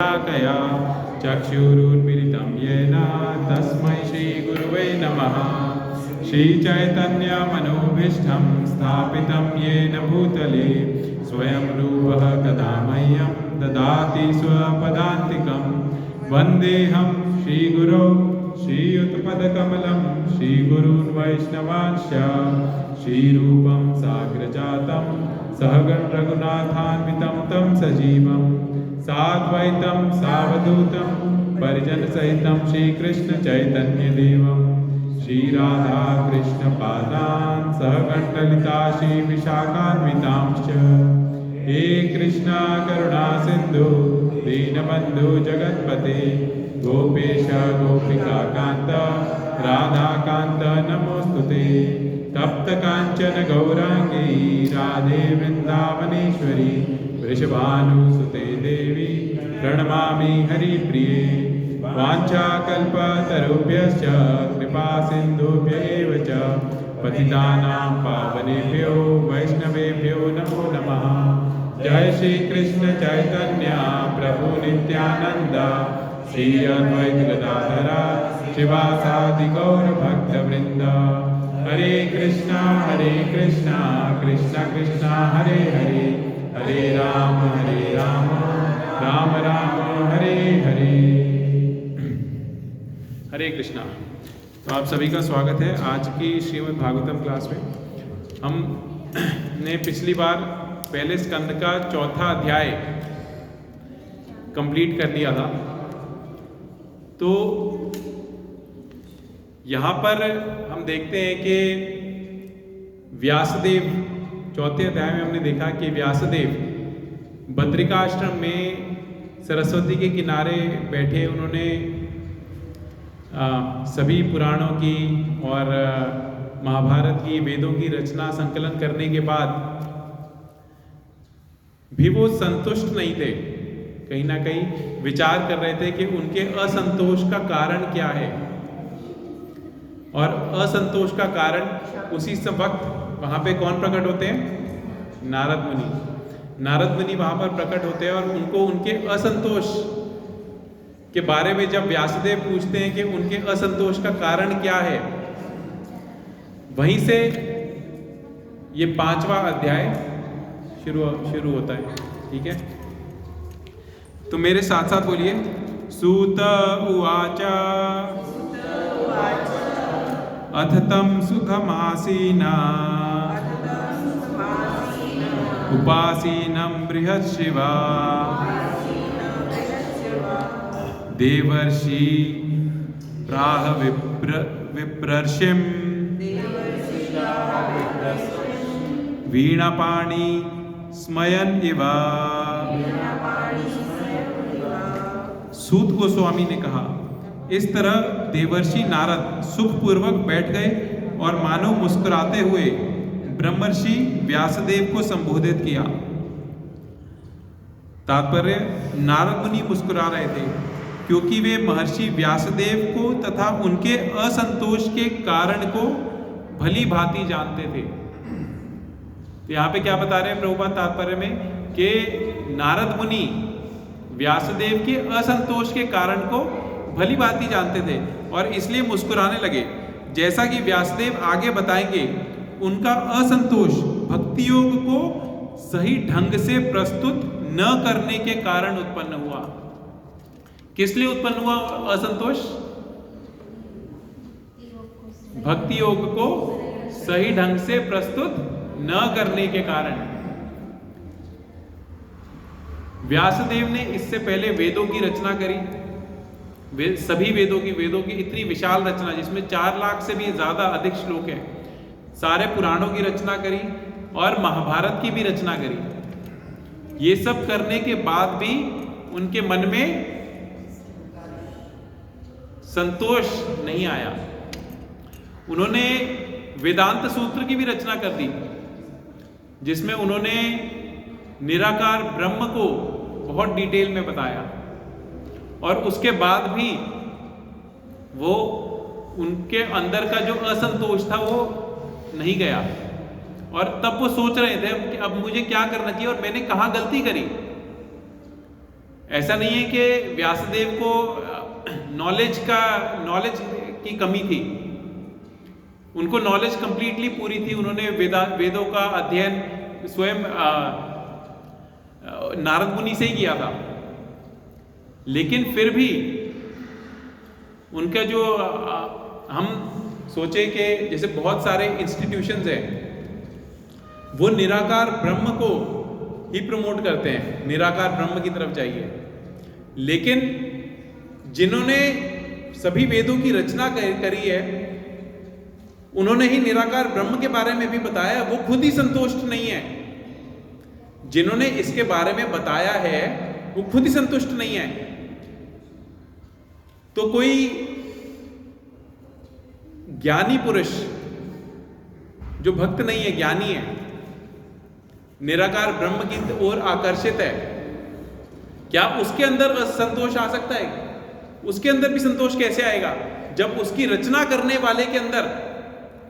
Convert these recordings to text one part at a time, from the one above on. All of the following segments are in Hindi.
कया चक्षुरुन्मीलितं येन तस्मै श्रीगुरुवे नमः। श्रीचैतन्यमनोभीष्टं स्थापितं येन भूतले स्वयं रूपः कदा मह्यं ददाति स्वपदान्तिकं। वन्देऽहं श्रीगुरो श्रीयुतपदकमलं श्रीगुरून् वैष्णवांश्च श्रीरूपं साग्रजातं सहगण रघुनाथान्वितं तं सजीवं साद्वैतं सावधूतं परिजनसहितं श्रीकृष्ण चैतन्यदेवं श्रीराधा कृष्णपादान् सहगणललिता श्रीविशाखान्वितांश्च। हे कृष्णा करुणा सिन्धु दीनबन्धु जगत्पते गोपेश गोपिकान्त राधाकान्त नमोऽस्तुते। तप्तकाञ्चन गौराङ्गी राधे वृन्दावनेश्वरी वृषभानुसुते देवी प्रणमामि हरिप्रिये। वाञ्छाकल्पतरुभ्यश्च कृपा सिन्धुभ्य एव च पतितानां पावनेभ्यो वैष्णवेभ्यो नमो नमः। जय श्री कृष्ण चैतन्य प्रभु नित्यानंद श्री अद्वैत गदाधर शिवासादि गौर भक्तवृंद। हरे कृष्णा कृष्णा कृष्णा हरे हरे हरे राम राम राम हरे हरे। हरे कृष्णा। तो आप सभी का स्वागत है आज की श्रीमद् भागवतम क्लास में। हमने पिछली बार पहले स्कंद का चौथा अध्याय कंप्लीट कर लिया था। तो यहाँ पर हम देखते हैं कि व्यासदेव, चौथे अध्याय में हमने देखा कि व्यासदेव बद्रिकाश्रम में सरस्वती के किनारे बैठे उन्होंने सभी पुराणों की और महाभारत की, वेदों की रचना संकलन करने के बाद भी वो संतुष्ट नहीं थे। कहीं ना कहीं विचार कर रहे थे कि उनके असंतोष का कारण क्या है। और असंतोष का कारण उसी वक्त वहां पे कौन प्रकट होते हैं? नारद मुनि। नारद मुनि वहां पर प्रकट होते हैं और उनको उनके असंतोष के बारे में जब व्यासदेव पूछते हैं कि उनके असंतोष का कारण क्या है, वहीं से ये 5वां अध्याय शुरू होता है। ठीक है, तो मेरे साथ साथ बोलिए। सूत उवाच अथ तं सुखमासीना उपासीनं बृहत्शिवा देवर्षि प्राह विप्रर्षिं वीणापाणि स्मयन इवा। सूत गोस्वामी ने कहा, इस तरह देवर्षि नारद सुखपूर्वक बैठ गए और मानो मुस्कुराते हुए ब्रह्मर्षि व्यासदेव को संबोधित किया। तात्पर्य, नारद मुनि मुस्कुरा रहे थे क्योंकि वे महर्षि व्यासदेव को तथा उनके असंतोष के कारण को भली भांति जानते थे। तो यहाँ पे क्या बता रहे हैं प्रभुपाद तात्पर्य में कि नारद मुनि व्यासदेव के असंतोष के कारण को भली भांति जानते थे और इसलिए मुस्कुराने लगे। जैसा कि व्यासदेव आगे बताएंगे, उनका असंतोष भक्ति योग को सही ढंग से प्रस्तुत न करने के कारण उत्पन्न हुआ। किस लिए उत्पन्न हुआ असंतोष? भक्ति योग को सही ढंग से प्रस्तुत न करने के कारण। व्यासदेव ने इससे पहले वेदों की रचना करी। सभी वेदों की इतनी विशाल रचना जिसमें 4 लाख से भी ज्यादा अधिक श्लोक हैं, सारे पुराणों की रचना करी और महाभारत की भी रचना करी। ये सब करने के बाद भी उनके मन में संतोष नहीं आया। उन्होंने वेदांत सूत्र की भी रचना कर दी, जिसमें उन्होंने निराकार ब्रह्म को बहुत डिटेल में बताया और उसके बाद भी वो उनके अंदर का जो असंतोष था वो नहीं गया। और तब वो सोच रहे थे कि अब मुझे क्या करना चाहिए और मैंने कहाँ गलती करी। ऐसा नहीं है कि व्यासदेव को नॉलेज की कमी थी, उनको नॉलेज कंप्लीटली पूरी थी। उन्होंने वेदों का अध्ययन स्वयं नारद मुनि से ही किया था, लेकिन फिर भी उनका जो हम सोचे कि जैसे बहुत सारे इंस्टीट्यूशंस हैं वो निराकार ब्रह्म को ही प्रमोट करते हैं, निराकार ब्रह्म की तरफ जाइए, लेकिन जिन्होंने सभी वेदों की रचना करी है उन्होंने ही निराकार ब्रह्म के बारे में भी बताया, वो खुद ही संतुष्ट नहीं है। जिन्होंने इसके बारे में बताया है वो खुद ही संतुष्ट नहीं है। तो कोई ज्ञानी पुरुष जो भक्त नहीं है, ज्ञानी है, निराकार ब्रह्म की ओर आकर्षित है, क्या उसके अंदर असंतोष आ सकता है? उसके अंदर भी संतोष कैसे आएगा जब उसकी रचना करने वाले के अंदर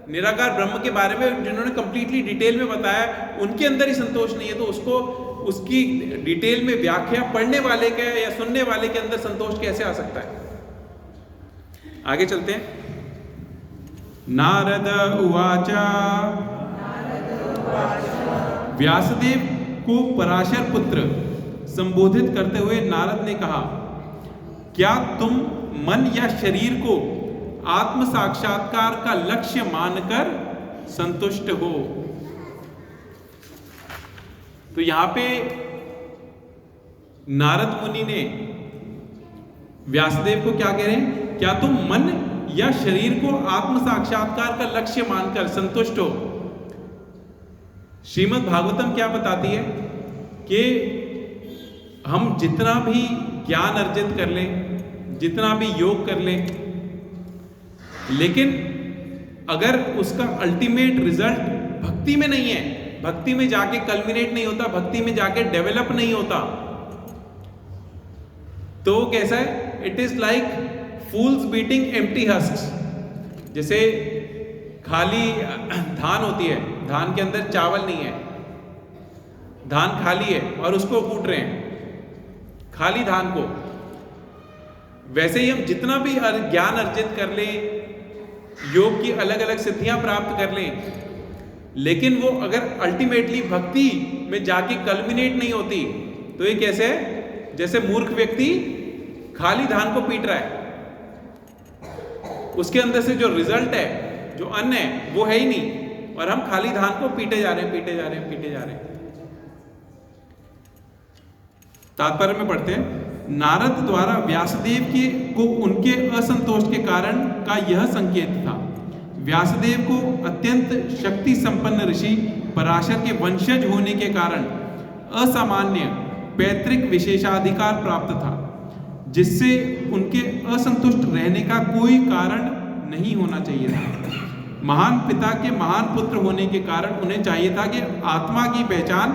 निराकार ब्रह्म के बारे में जिन्होंने कंप्लीटली डिटेल में बताया उनके अंदर ही संतोष नहीं है, तो उसको उसकी डिटेल में व्याख्या पढ़ने वाले के या सुनने वाले के अंदर संतोष कैसे आ सकता है? आगे चलते हैं। नारद उवाच, व्यासदेव को पराशर पुत्र संबोधित करते हुए नारद ने कहा, क्या तुम मन या शरीर को आत्म साक्षात्कार का लक्ष्य मानकर संतुष्ट हो? तो यहां पे नारद मुनि ने व्यासदेव को क्या कह रहे हैं? क्या तुम मन या शरीर को आत्म साक्षात्कार का लक्ष्य मानकर संतुष्ट हो? श्रीमद् भागवतम क्या बताती है कि हम जितना भी ज्ञान अर्जित कर लें, जितना भी योग कर लें, लेकिन अगर उसका अल्टीमेट रिजल्ट भक्ति में नहीं है, भक्ति में जाके कल्मिनेट नहीं होता, भक्ति में जाके डेवलप नहीं होता, तो कैसा है? It is like fools beating empty husks. जैसे खाली धान होती है, धान के अंदर चावल नहीं है, धान खाली है और उसको कूट रहे हैं, खाली धान को। वैसे ही हम जितना भी ज्ञान अर्जित कर लें, योग की अलग अलग सिद्धियां प्राप्त कर लें, लेकिन वो अगर अल्टीमेटली भक्ति में जाके कल्मिनेट नहीं होती, तो ये कैसे है? जैसे मूर्ख व्यक्ति खाली धान को पीट रहा है, उसके अंदर से जो रिजल्ट है, जो अन्न है, वो है ही नहीं, और हम खाली धान को पीटे जा रहे हैं, पीटे जा रहे हैं, पीटे जा रहे हैं। तात्पर्य में पढ़ते हैं। नारद द्वारा व्यासदेव को उनके असंतोष के कारण का यह संकेत था। व्यासदेव को अत्यंत शक्ति संपन्न ऋषि पराशर के वंशज होने के कारण असामान्य पैतृक विशेषाधिकार प्राप्त था, जिससे उनके असंतुष्ट रहने का कोई कारण नहीं होना चाहिए था। महान पिता के महान पुत्र होने के कारण उन्हें चाहिए था कि आत्मा की पहचान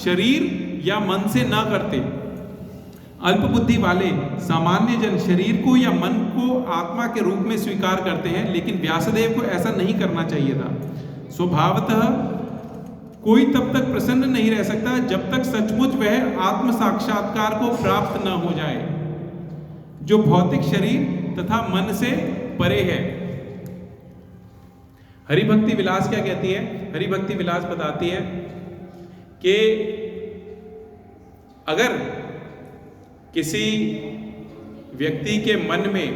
शरीर या मन से न करते। अल्प बुद्धि वाले सामान्य जन शरीर को या मन को आत्मा के रूप में स्वीकार करते हैं, लेकिन व्यासदेव को ऐसा नहीं करना चाहिए था। स्वभावतः कोई तब तक प्रसन्न नहीं रह सकता जब तक सचमुच वह आत्म साक्षात्कार को प्राप्त न हो जाए, जो भौतिक शरीर तथा मन से परे है। हरिभक्ति विलास क्या कहती है? हरिभक्ति विलास बताती है कि अगर किसी व्यक्ति के मन में,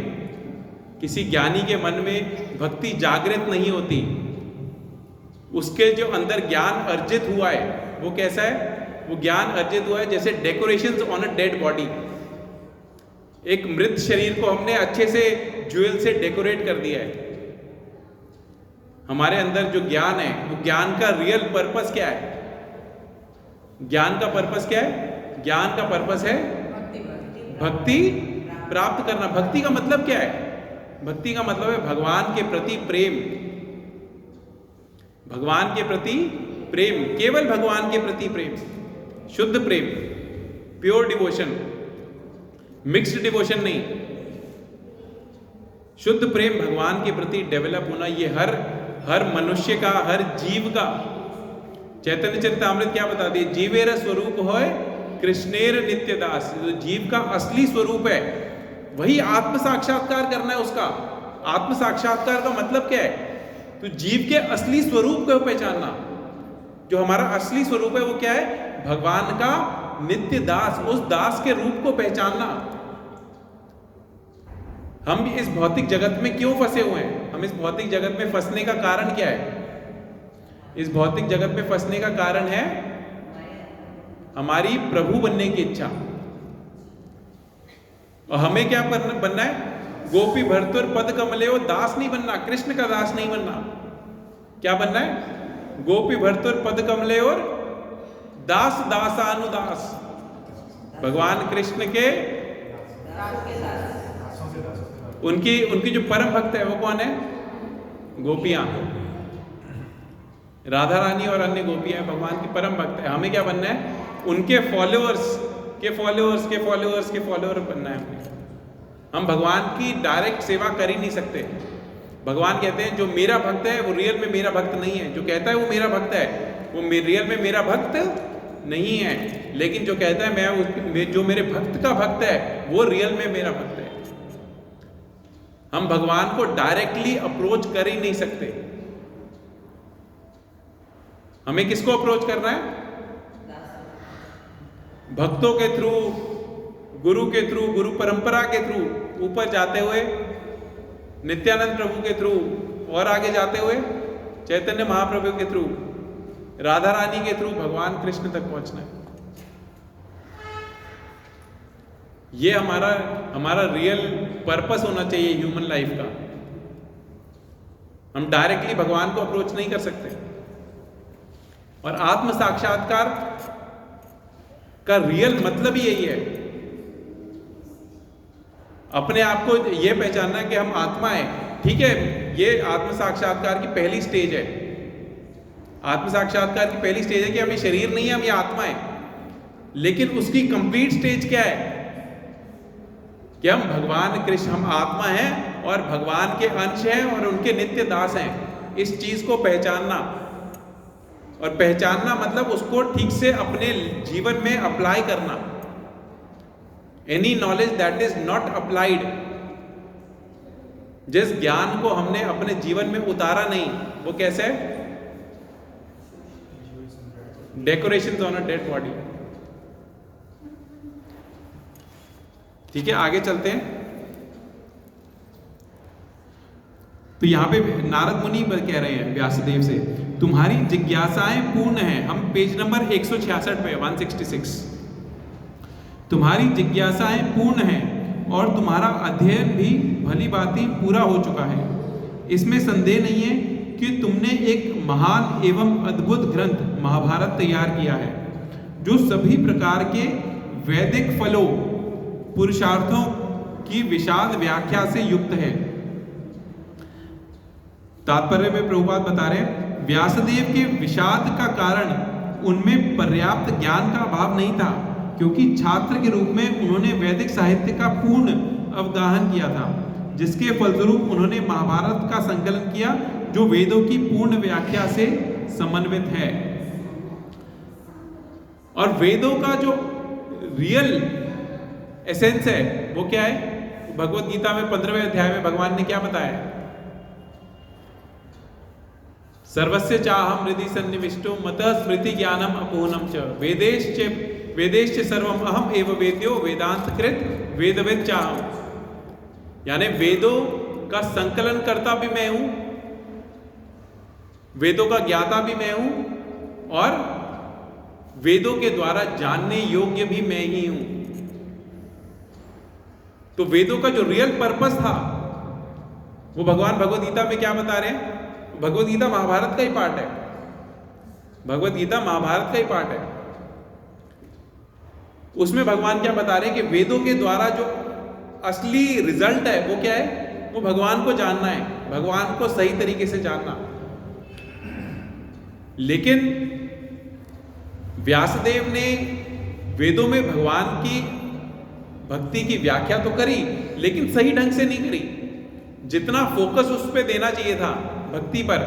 किसी ज्ञानी के मन में भक्ति जागृत नहीं होती, उसके जो अंदर ज्ञान अर्जित हुआ है वो कैसा है? वो ज्ञान अर्जित हुआ है जैसे decorations on a dead body. एक मृत शरीर को हमने अच्छे से ज्वेल से डेकोरेट कर दिया है। हमारे अंदर जो ज्ञान है, वो ज्ञान का रियल पर्पस क्या है? ज्ञान का पर्पस क्या है? ज्ञान का पर्पस है भक्ति प्राप्त करना। भक्ति का मतलब क्या है? भक्ति का मतलब है भगवान के प्रति प्रेम, भगवान के प्रति प्रेम, केवल भगवान के प्रति प्रेम, शुद्ध प्रेम, प्योर डिवोशन, मिक्स्ड डिवोशन नहीं, शुद्ध प्रेम भगवान के प्रति डेवलप होना। ये हर मनुष्य का, हर जीव का, चैतन्य चरितामृत क्या बताती है? जीवेर स्वरूप होय कृष्णेर नित्य दास, जो जीव का असली स्वरूप है वही आत्म साक्षात्कार करना है उसका। आत्म साक्षात्कार का मतलब क्या है? तो जीव के असली स्वरूप को पहचानना। जो हमारा असली स्वरूप है वो क्या है? भगवान का नित्य दास, उस दास के रूप को पहचानना। हम इस भौतिक जगत में क्यों फंसे हुए हैं? हम इस भौतिक जगत में फंसने का कारण क्या है? इस भौतिक जगत में फंसने का कारण है हमारी प्रभु बनने की इच्छा। और हमें क्या बनना है? गोपी भर्तुर पद कमले, वो दास नहीं बनना, कृष्ण का दास नहीं बनना। क्या बनना है? गोपी भर्तुर पद कमले और दास दासानुदास, भगवान कृष्ण के उनकी जो परम भक्त है वो कौन है? गोपियां, राधा रानी और अन्य गोपियां भगवान की परम भक्त है। हमें क्या बनना है? उनके फॉलोअर्स के फॉलोअर्स के फॉलोअर्स के फॉलोअर बनना है हमें। हम भगवान की डायरेक्ट सेवा कर ही नहीं सकते। भगवान कहते हैं जो मेरा भक्त है वो रियल में मेरा भक्त नहीं है। जो कहता है वो मेरा भक्त है वो रियल में मेरा भक्त नहीं है। लेकिन जो कहता है मैं जो मेरे भक्त का भक्त है वो रियल में मेरा भक्त है। हम भगवान को डायरेक्टली अप्रोच कर ही नहीं सकते। हमें किसको अप्रोच करना है? भक्तों के थ्रू, गुरु के थ्रू, गुरु परंपरा के थ्रू ऊपर जाते हुए, नित्यानंद प्रभु के थ्रू और आगे जाते हुए चैतन्य महाप्रभु के थ्रू, राधा रानी के थ्रू भगवान कृष्ण तक पहुंचना है। ये हमारा रियल पर्पस होना चाहिए ह्यूमन लाइफ का। हम डायरेक्टली भगवान को अप्रोच नहीं कर सकते। और आत्म साक्षात्कार का रियल मतलब ही यही है। अपने आप को ये पहचानना है कि हम आत्मा है। ठीक है, ये आत्म साक्षात्कार की पहली स्टेज है। आत्म साक्षात्कार की पहली स्टेज है कि हम ये शरीर नहीं है, हम ये आत्मा है। लेकिन उसकी कंप्लीट स्टेज क्या है? कि हम भगवान कृष्ण, हम आत्मा हैं और भगवान के अंश हैं और उनके नित्य दास हैं। इस चीज को पहचानना, और पहचानना मतलब उसको ठीक से अपने जीवन में अप्लाई करना। Any knowledge that is not applied, जिस ज्ञान को हमने अपने जीवन में उतारा नहीं, वो कैसे है? Decoration on a dead body. ठीक है, आगे चलते हैं। तो यहां पे नारद मुनि कह रहे हैं व्यासदेव से, तुम्हारी जिज्ञासाएं पूर्ण हैं। हम पेज नंबर 166 पे 166। तुम्हारी जिज्ञासाएं पूर्ण हैं और तुम्हारा अध्ययन भी भली भांति पूरा हो चुका है। इसमें संदेह नहीं है कि तुमने एक महान एवं अद्भुत ग्रंथ महाभारत तैयार किया है, जो सभी प्रकार के वैदिक फलों, पुरुषार्थों की विशाल व्याख्या से युक्त है। तात्पर्य में प्रभुपाद बता रहे हैं, व्यासदेव के विषाद का कारण उनमें पर्याप्त ज्ञान का अभाव नहीं था, क्योंकि छात्र के रूप में उन्होंने वैदिक साहित्य का पूर्ण अवगाहन किया था, जिसके फलस्वरूप उन्होंने महाभारत का संकलन किया, जो वेदों की पूर्ण व्याख्या से समन्वित है। और वेदों का जो रियल एसेंस है वो क्या है? भगवत गीता में 15वें अध्याय में भगवान ने क्या बताया? सर्वस्य चाहम हृदि सन्निविष्टो मतः स्मृति ज्ञानम अपूर्णम च वेदेश्च सर्वम अहम एव वेद्यो वेदांत कृत वेदविद चाहम। यानी वेदों का संकलन करता भी मैं हूं, वेदों का ज्ञाता भी मैं हूं, और वेदों के द्वारा जानने योग्य भी मैं ही हूं। तो वेदों का जो रियल पर्पस था वो भगवान भगवत गीता में क्या बता रहे हैं? भगवत गीता महाभारत का ही पार्ट है। भगवत गीता महाभारत का ही पार्ट है। उसमें भगवान क्या बता रहे हैं कि वेदों के द्वारा जो असली रिजल्ट है वो क्या है? वो भगवान को जानना है, भगवान को सही तरीके से जानना। लेकिन व्यासदेव ने वेदों में भगवान की भक्ति की व्याख्या तो करी, लेकिन सही ढंग से नहीं करी। जितना फोकस उस पर देना चाहिए था भक्ति पर,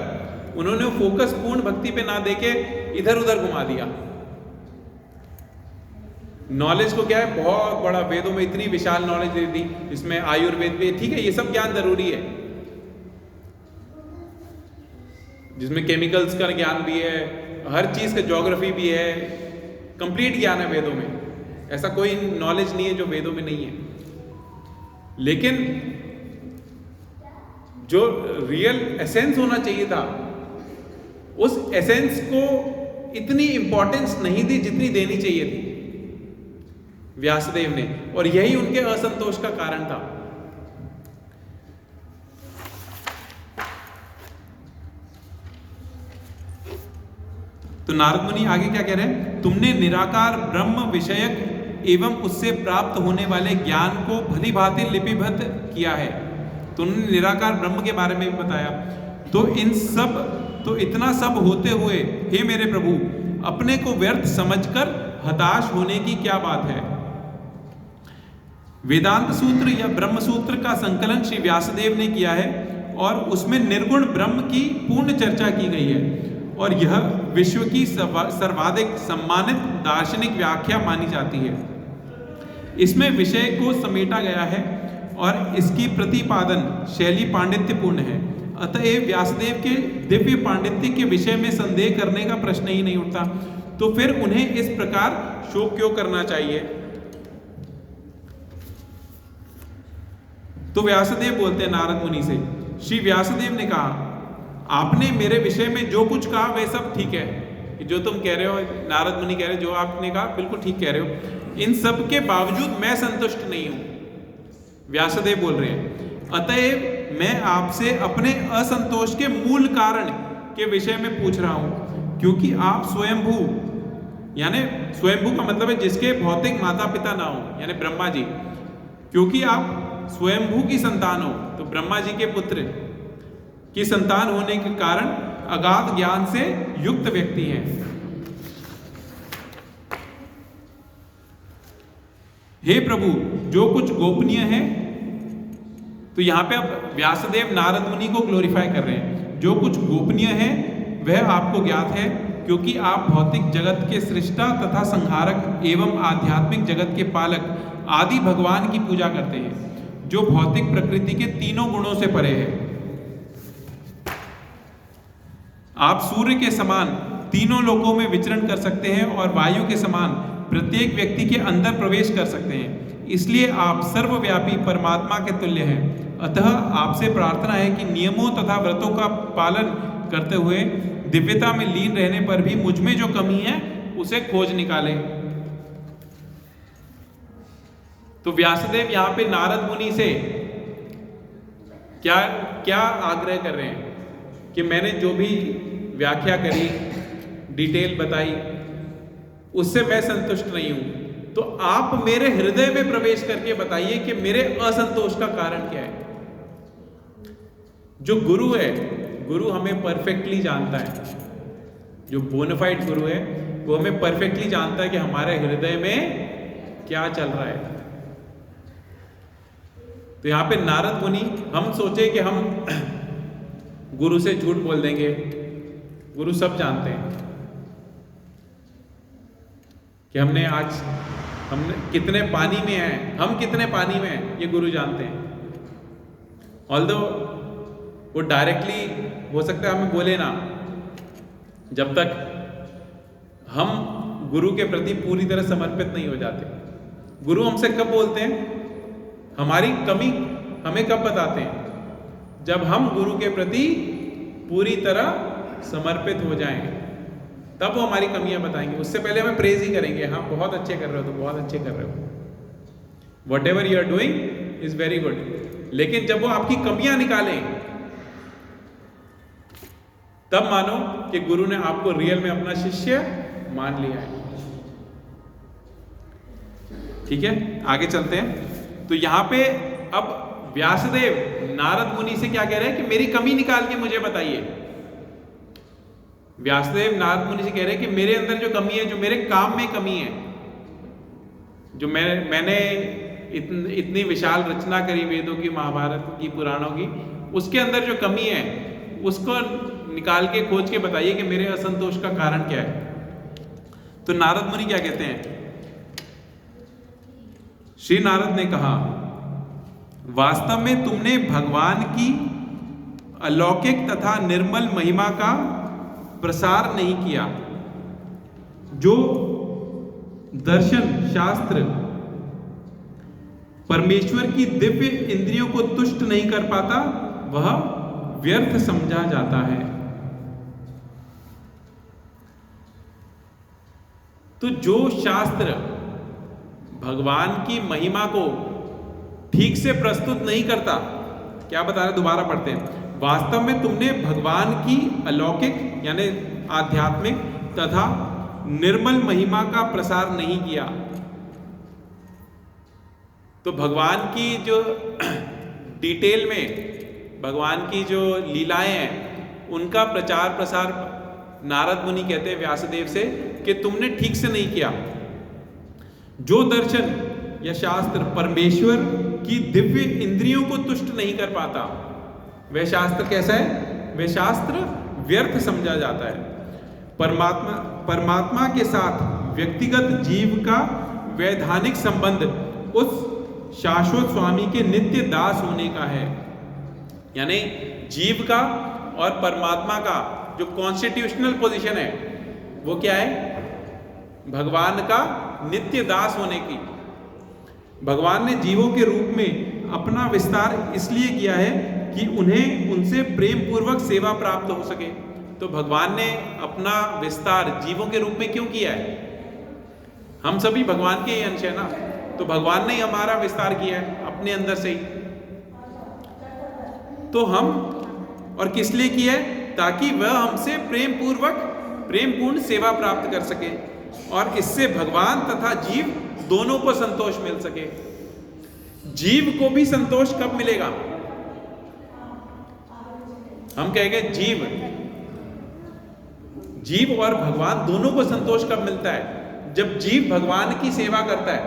उन्होंने फोकस पूर्ण भक्ति पे ना देके इधर उधर घुमा दिया। नॉलेज को क्या है, बहुत बड़ा, वेदों में इतनी विशाल नॉलेज दे दी, इसमें आयुर्वेद भी, ठीक है, ये सब ज्ञान जरूरी है, जिसमें केमिकल्स का ज्ञान भी है, हर चीज का ज्योग्राफी भी है, कंप्लीट ज्ञान है वेदों में, ऐसा कोई नॉलेज नहीं है जो वेदों में नहीं है। लेकिन जो रियल एसेंस होना चाहिए था, उस एसेंस को इतनी इंपॉर्टेंस नहीं दी जितनी देनी चाहिए थी व्यासदेव ने, और यही उनके असंतोष का कारण था। तो नारद मुनि आगे क्या कह रहे हैं, तुमने निराकार ब्रह्म विषयक एवं उससे प्राप्त होने वाले ज्ञान को भली भांति लिपिबद्ध किया है। तुमने निराकार ब्रह्म के बारे में भी बताया। तो इतना सब होते हुए हे मेरे प्रभु, अपने को व्यर्थ समझकर हताश होने की क्या बात है। वेदांत सूत्र या ब्रह्म सूत्र का संकलन श्री व्यासदेव ने किया है और उसमें निर्गुण ब्रह्म की पूर्ण चर्चा की गई है, और यह विश्व की सर्वाधिक सम्मानित दार्शनिक व्याख्या मानी जाती है। इसमें विषय को समेटा गया है और इसकी प्रतिपादन शैली पांडित्यपूर्ण है। अतएव व्यासदेव के दिव्य पांडित्य के विषय में संदेह करने का प्रश्न ही नहीं उठता। तो फिर उन्हें इस प्रकार शोक क्यों करना चाहिए। तो व्यासदेव बोलते हैं नारद मुनि से, श्री व्यासदेव ने कहा, आपने मेरे विषय में जो कुछ कहा वह सब ठीक है, जो तुम कह रहे हो, नारद मुनि कह रहे हो, जो आपने कहा बिल्कुल ठीक कह रहे हो। इन सब के बावजूद मैं संतुष्ट नहीं हूं। व्यासदेव बोल रहे हैं, अतएव मैं आपसे अपने असंतोष के मूल कारण के विषय में पूछ रहा हूं, क्योंकि आप स्वयंभू, यानी स्वयंभू का मतलब है जिसके भौतिक माता पिता ना हो, यानी ब्रह्मा जी, क्योंकि आप स्वयंभू की संतान हो, तो ब्रह्मा जी के पुत्र की संतान होने के कारण अगाध ज्ञान से युक्त व्यक्ति हैं। हे प्रभु, जो कुछ गोपनीय है, तो यहां पे अब व्यासदेव नारद मुनि को ग्लोरीफाई कर रहे हैं, जो कुछ गोपनीय है वह आपको ज्ञात है, क्योंकि आप भौतिक जगत के सृष्टा तथा संहारक एवं आध्यात्मिक जगत के पालक आदि भगवान की पूजा करते हैं, जो भौतिक प्रकृति के तीनों गुणों से परे है। आप सूर्य के समान तीनों लोकों में विचरण कर सकते हैं और वायु के समान प्रत्येक व्यक्ति के अंदर प्रवेश कर सकते हैं, इसलिए आप सर्वव्यापी परमात्मा के तुल्य हैं। अतः आपसे प्रार्थना है कि नियमों तथा व्रतों का पालन करते हुए दिव्यता में लीन रहने पर भी मुझ में जो कमी है उसे खोज निकालें। तो व्यासदेव यहाँ पे नारद मुनि से क्या क्या आग्रह कर रहे हैं कि मैंने जो भी व्याख्या करी, डिटेल बताई, उससे मैं संतुष्ट नहीं हूं, तो आप मेरे हृदय में प्रवेश करके बताइए कि मेरे असंतोष का कारण क्या है। जो गुरु है, गुरु हमें परफेक्टली जानता है, जो बोनाफाइड गुरु है वो हमें परफेक्टली जानता है कि हमारे हृदय में क्या चल रहा है। तो यहां पे नारद मुनि, हम सोचे कि हम गुरु से झूठ बोल देंगे, गुरु सब जानते हैं कि हमने कितने पानी में हैं, हम कितने पानी में हैं, ये गुरु जानते हैं। ऑल्दो वो डायरेक्टली हो सकता है हमें बोले ना, जब तक हम गुरु के प्रति पूरी तरह समर्पित नहीं हो जाते। गुरु हमसे कब बोलते हैं, हमारी कमी हमें कब बताते हैं, जब हम गुरु के प्रति पूरी तरह समर्पित हो जाएंगे, तब वो हमारी कमियां बताएंगे। उससे पहले हमें प्रेज ही करेंगे, हाँ बहुत अच्छे कर रहे हो, तो बहुत अच्छे कर रहे हो, whatever you are doing is very good. लेकिन जब वो आपकी कमियां निकालें, तब मानो कि गुरु ने आपको रियल में अपना शिष्य मान लिया है। ठीक है, आगे चलते हैं। तो यहां पे अब व्यासदेव नारद मुनि से क्या कह रहे हैं कि मेरी कमी निकाल के मुझे बताइए। व्यासदेव नारद मुनि से कह रहे हैं कि मेरे अंदर जो कमी है, जो मेरे काम में कमी है, जो मैंने इतनी विशाल रचना करी वेदों की, महाभारत की, पुराणों की, उसके अंदर जो कमी है उसको निकाल के खोज के बताइए कि मेरे असंतोष का कारण क्या है। तो नारद मुनि क्या कहते हैं श्री नारद ने कहा, वास्तव में तुमने भगवान की अलौकिक तथा निर्मल महिमा का प्रसार नहीं किया। जो दर्शन शास्त्र परमेश्वर की दिव्य इंद्रियों को तुष्ट नहीं कर पाता, वह व्यर्थ समझा जाता है। तो जो शास्त्र भगवान की महिमा को ठीक से प्रस्तुत नहीं करता, क्या बता रहे, दोबारा पढ़ते हैं, वास्तव में तुमने भगवान की अलौकिक यानी आध्यात्मिक तथा निर्मल महिमा का प्रसार नहीं किया। तो भगवान की जो डिटेल में भगवान की जो लीलाएं हैं उनका प्रचार प्रसार नारद मुनि कहते हैं व्यासदेव से कि तुमने ठीक से नहीं किया। जो दर्शन या शास्त्र परमेश्वर की दिव्य इंद्रियों को तुष्ट नहीं कर पाता, वह शास्त्र कैसा है? वह शास्त्र व्यर्थ समझा जाता है। परमात्मा के साथ व्यक्तिगत जीव का वैधानिक संबंध उस शाश्वत स्वामी के नित्य दास होने का है। यानी जीव का और परमात्मा का जो कॉन्स्टिट्यूशनल पोजीशन है वो क्या है? भगवान का नित्य दास होने की। भगवान ने जीवों के रूप में अपना विस्तार इसलिए किया है कि उन्हें उनसे प्रेम पूर्वक सेवा प्राप्त हो सके। तो भगवान ने अपना विस्तार जीवों के रूप में क्यों किया है? हम सभी भगवान के ही अंश है ना, तो भगवान ने हमारा विस्तार किया है अपने अंदर से ही। तो हम और किस लिए किया है? ताकि वह हमसे प्रेम पूर्ण सेवा प्राप्त कर सके और इससे भगवान तथा जीव दोनों को संतोष मिल सके। जीव को भी संतोष कब मिलेगा? हम कहेंगे जीव और भगवान दोनों को संतोष कब मिलता है? जब जीव भगवान की सेवा करता है।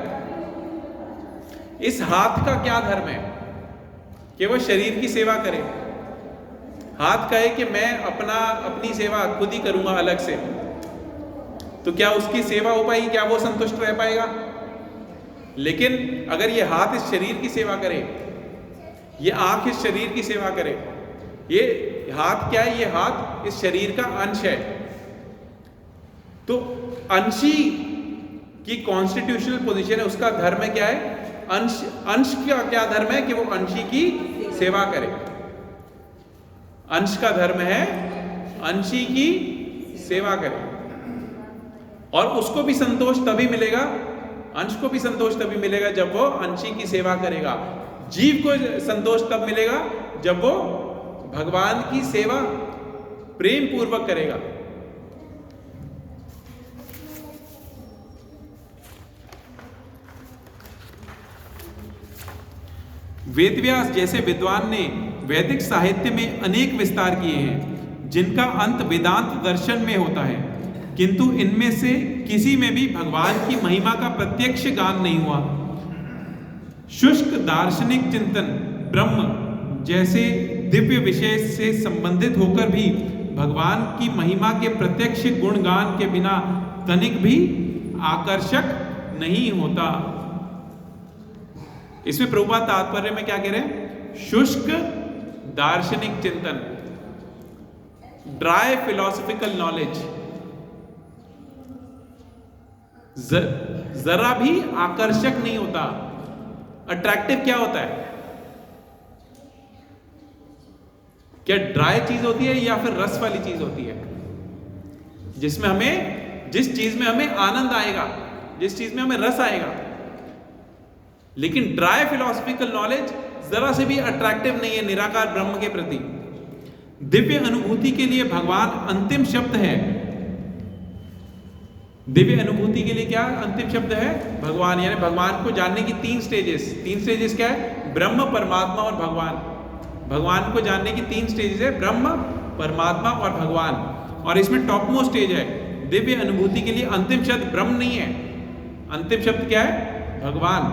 इस हाथ का क्या धर्म है कि वह शरीर की सेवा करे? हाथ कहे कि मैं अपनी सेवा खुद ही करूंगा अलग से, तो क्या उसकी सेवा हो पाएगी? क्या वो संतुष्ट रह पाएगा? लेकिन अगर ये हाथ इस शरीर की सेवा करे, ये आंख इस शरीर की सेवा करे, ये हाथ क्या है? ये हाथ इस शरीर का अंश है। तो अंशी की कॉन्स्टिट्यूशनल पोजीशन है, उसका धर्म क्या है? अंश का क्या धर्म है? कि वो अंशी की सेवा करे। अंश का धर्म है अंशी की सेवा करे, और उसको भी संतोष तभी मिलेगा, अंश को भी संतोष तभी मिलेगा जब वो अंशी की सेवा करेगा। जीव को संतोष तब मिलेगा जब वो भगवान की सेवा प्रेम पूर्वक करेगा। वेदव्यास जैसे विद्वान ने वैदिक साहित्य में अनेक विस्तार किए हैं जिनका अंत वेदांत दर्शन में होता है, किंतु इनमें से किसी में भी भगवान की महिमा का प्रत्यक्ष गान नहीं हुआ। शुष्क दार्शनिक चिंतन ब्रह्म जैसे दिव्य विषय से संबंधित होकर भी भगवान की महिमा के प्रत्यक्ष गुणगान के बिना तनिक भी आकर्षक नहीं होता। इसमें प्रभुपाद तात्पर्य में क्या कह रहे हैं? शुष्क दार्शनिक चिंतन, ड्राई फिलोसॉफिकल नॉलेज, जरा भी आकर्षक नहीं होता। अट्रैक्टिव क्या होता है? क्या ड्राई चीज होती है या फिर रस वाली चीज होती है? जिस चीज में हमें आनंद आएगा, जिस चीज में हमें रस आएगा। लेकिन ड्राई फिलोसॉफिकल नॉलेज जरा से भी अट्रैक्टिव नहीं है निराकार ब्रह्म के प्रति। दिव्य अनुभूति के लिए भगवान अंतिम शब्द है। दिव्य अनुभूति के लिए क्या अंतिम शब्द है? भगवान। यानी भगवान को जानने की तीन स्टेजेस क्या है? ब्रह्म, परमात्मा और भगवान। भगवान को जानने की तीन स्टेजेस है, ब्रह्म, परमात्मा और भगवान। और इसमें टॉप मोस्ट स्टेज है दिव्य अनुभूति के लिए अंतिम शब्द ब्रह्म नहीं है, अंतिम शब्द क्या है? भगवान।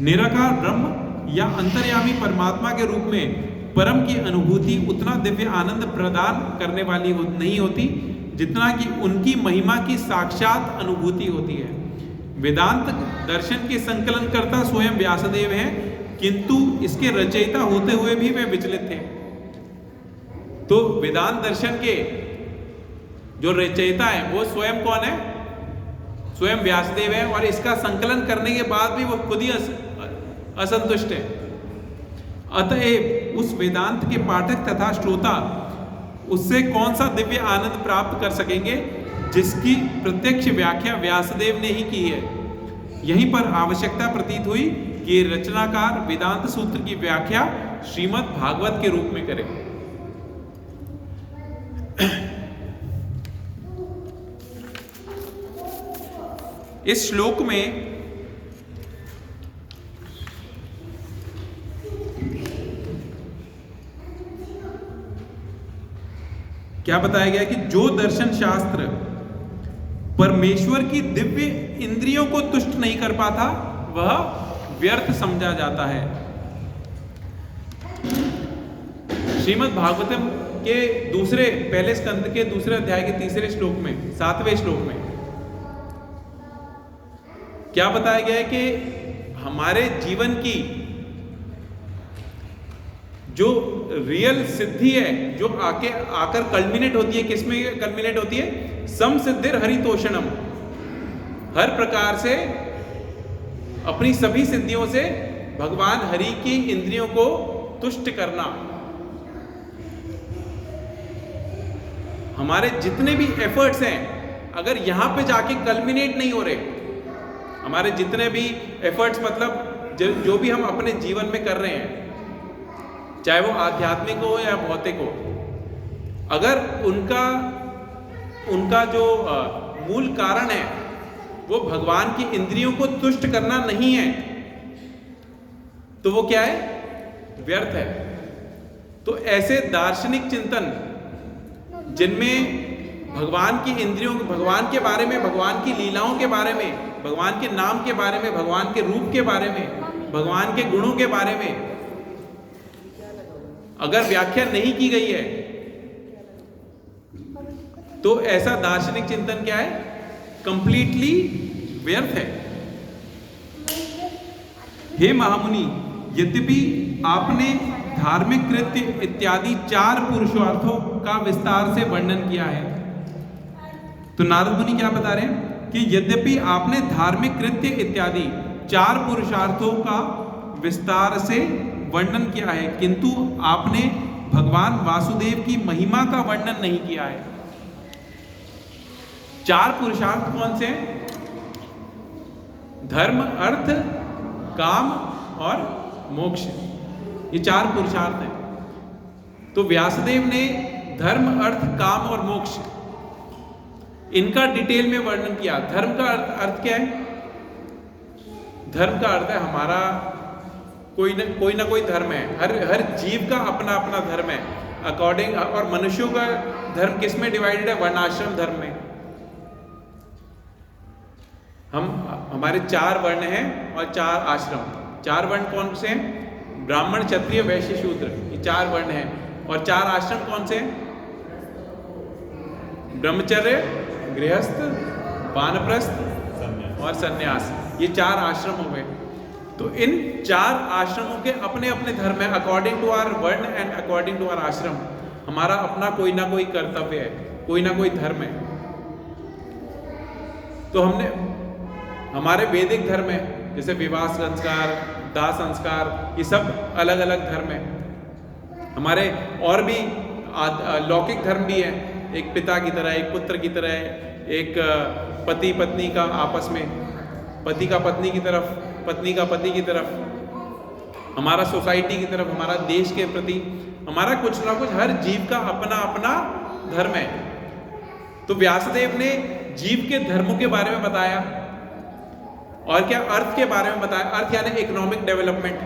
निराकार ब्रह्म या अंतर्यामी परमात्मा के रूप में परम की अनुभूति उतना दिव्य आनंद प्रदान करने वाली नहीं होती जितना कि उनकी महिमा की साक्षात अनुभूति होती है। वेदांत दर्शन के संकलनकर्ता स्वयं व्यासदेव हैं, किंतु इसके रचयिता होते हुए भी वे विचलित थे। तो वेदांत दर्शन के जो रचयिता है वो स्वयं कौन है? स्वयं व्यासदेव है, और इसका संकलन करने के बाद भी वो खुद ही असंतुष्ट है। अतएव उस वेदांत के पाठक तथा श्रोता उससे कौन सा दिव्य आनंद प्राप्त कर सकेंगे जिसकी प्रत्यक्ष व्याख्या व्यासदेव ने ही की है। यहीं पर आवश्यकता प्रतीत हुई कि रचनाकार वेदांत सूत्र की व्याख्या श्रीमद् भागवत के रूप में करें। इस श्लोक में क्या बताया गया कि जो दर्शन शास्त्र परमेश्वर की दिव्य इंद्रियों को तुष्ट नहीं कर पाता वह व्यर्थ समझा जाता है। श्रीमद् भागवतम के पहले स्कंद के दूसरे अध्याय के तीसरे श्लोक में 7वें श्लोक में क्या बताया गया है कि हमारे जीवन की जो रियल सिद्धि है, जो आकर कल्मिनेट होती है, किसमें कल्मिनेट होती है? सम सिद्धिर हरितोषणम। हर प्रकार से अपनी सभी सिद्धियों से भगवान हरि की इंद्रियों को तुष्ट करना। हमारे जितने भी एफर्ट्स हैं, अगर यहां पे जाके कल्मिनेट नहीं हो रहे, हमारे जितने भी एफर्ट्स मतलब जो भी हम अपने जीवन में कर रहे हैं, चाहे वो आध्यात्मिक हो या भौतिक हो, अगर उनका जो मूल कारण है वो भगवान की इंद्रियों को तुष्ट करना नहीं है, तो वो क्या है? व्यर्थ है। तो ऐसे दार्शनिक चिंतन जिनमें भगवान की इंद्रियों, भगवान के बारे में, भगवान की लीलाओं के बारे में, भगवान के नाम के बारे में, भगवान के रूप के बारे में, भगवान के गुणों के बारे में अगर व्याख्या नहीं की गई है, तो ऐसा दार्शनिक चिंतन क्या है? कंप्लीटली व्यर्थ है। हे महामुनि, यद्यपि आपने धार्मिक कृत्य इत्यादि 4 पुरुषार्थों का विस्तार से वर्णन किया है, तो नारद मुनि क्या बता रहे हैं कि यद्यपि आपने धार्मिक कृत्य इत्यादि 4 पुरुषार्थों का विस्तार से वर्णन किया है, किंतु आपने भगवान वासुदेव की महिमा का वर्णन नहीं किया है। 4 पुरुषार्थ कौन से हैं? धर्म, अर्थ, काम और मोक्ष। ये 4 पुरुषार्थ हैं। तो व्यासदेव ने धर्म, अर्थ, काम और मोक्ष इनका डिटेल में वर्णन किया। धर्म का अर्थ क्या है? धर्म का अर्थ है हमारा कोई ना कोई धर्म है। हर जीव का अपना अपना धर्म है अकॉर्डिंग, और मनुष्यों का धर्म किस में डिवाइडेड है? वर्णाश्रम धर्म में। हमारे 4 वर्ण हैं और 4 आश्रम। 4 वर्ण कौन से हैं? ब्राह्मण, क्षत्रिय, वैश्य, शूद्र, ये 4 वर्ण हैं। और 4 आश्रम कौन से हैं? ब्रह्मचर्य, गृहस्थ, वानप्रस्थ और सन्यास। ये 4 आश्रम हो गए। तो इन 4 आश्रमों के अपने अपने धर्म है। अकॉर्डिंग टू आवर वर्ण एंड अकॉर्डिंग टू आवर आश्रम, हमारा अपना कोई ना कोई कर्तव्य है, कोई ना कोई धर्म है। तो हमारे वैदिक धर्म है, जैसे विवाह संस्कार, दाह संस्कार, ये सब अलग अलग धर्म है। हमारे और भी लौकिक धर्म भी है, एक पिता की तरह, एक पुत्र की तरह, एक पति पत्नी का आपस में, पति का पत्नी की तरफ, पत्नी का पति की तरफ, हमारा सोसाइटी की तरफ, हमारा देश के प्रति, हमारा कुछ ना कुछ, हर जीव का अपना अपना धर्म है। तो व्यासदेव ने जीव के धर्मों के बारे में बताया, और क्या? अर्थ के बारे में बताया। अर्थ यानी इकोनॉमिक डेवलपमेंट,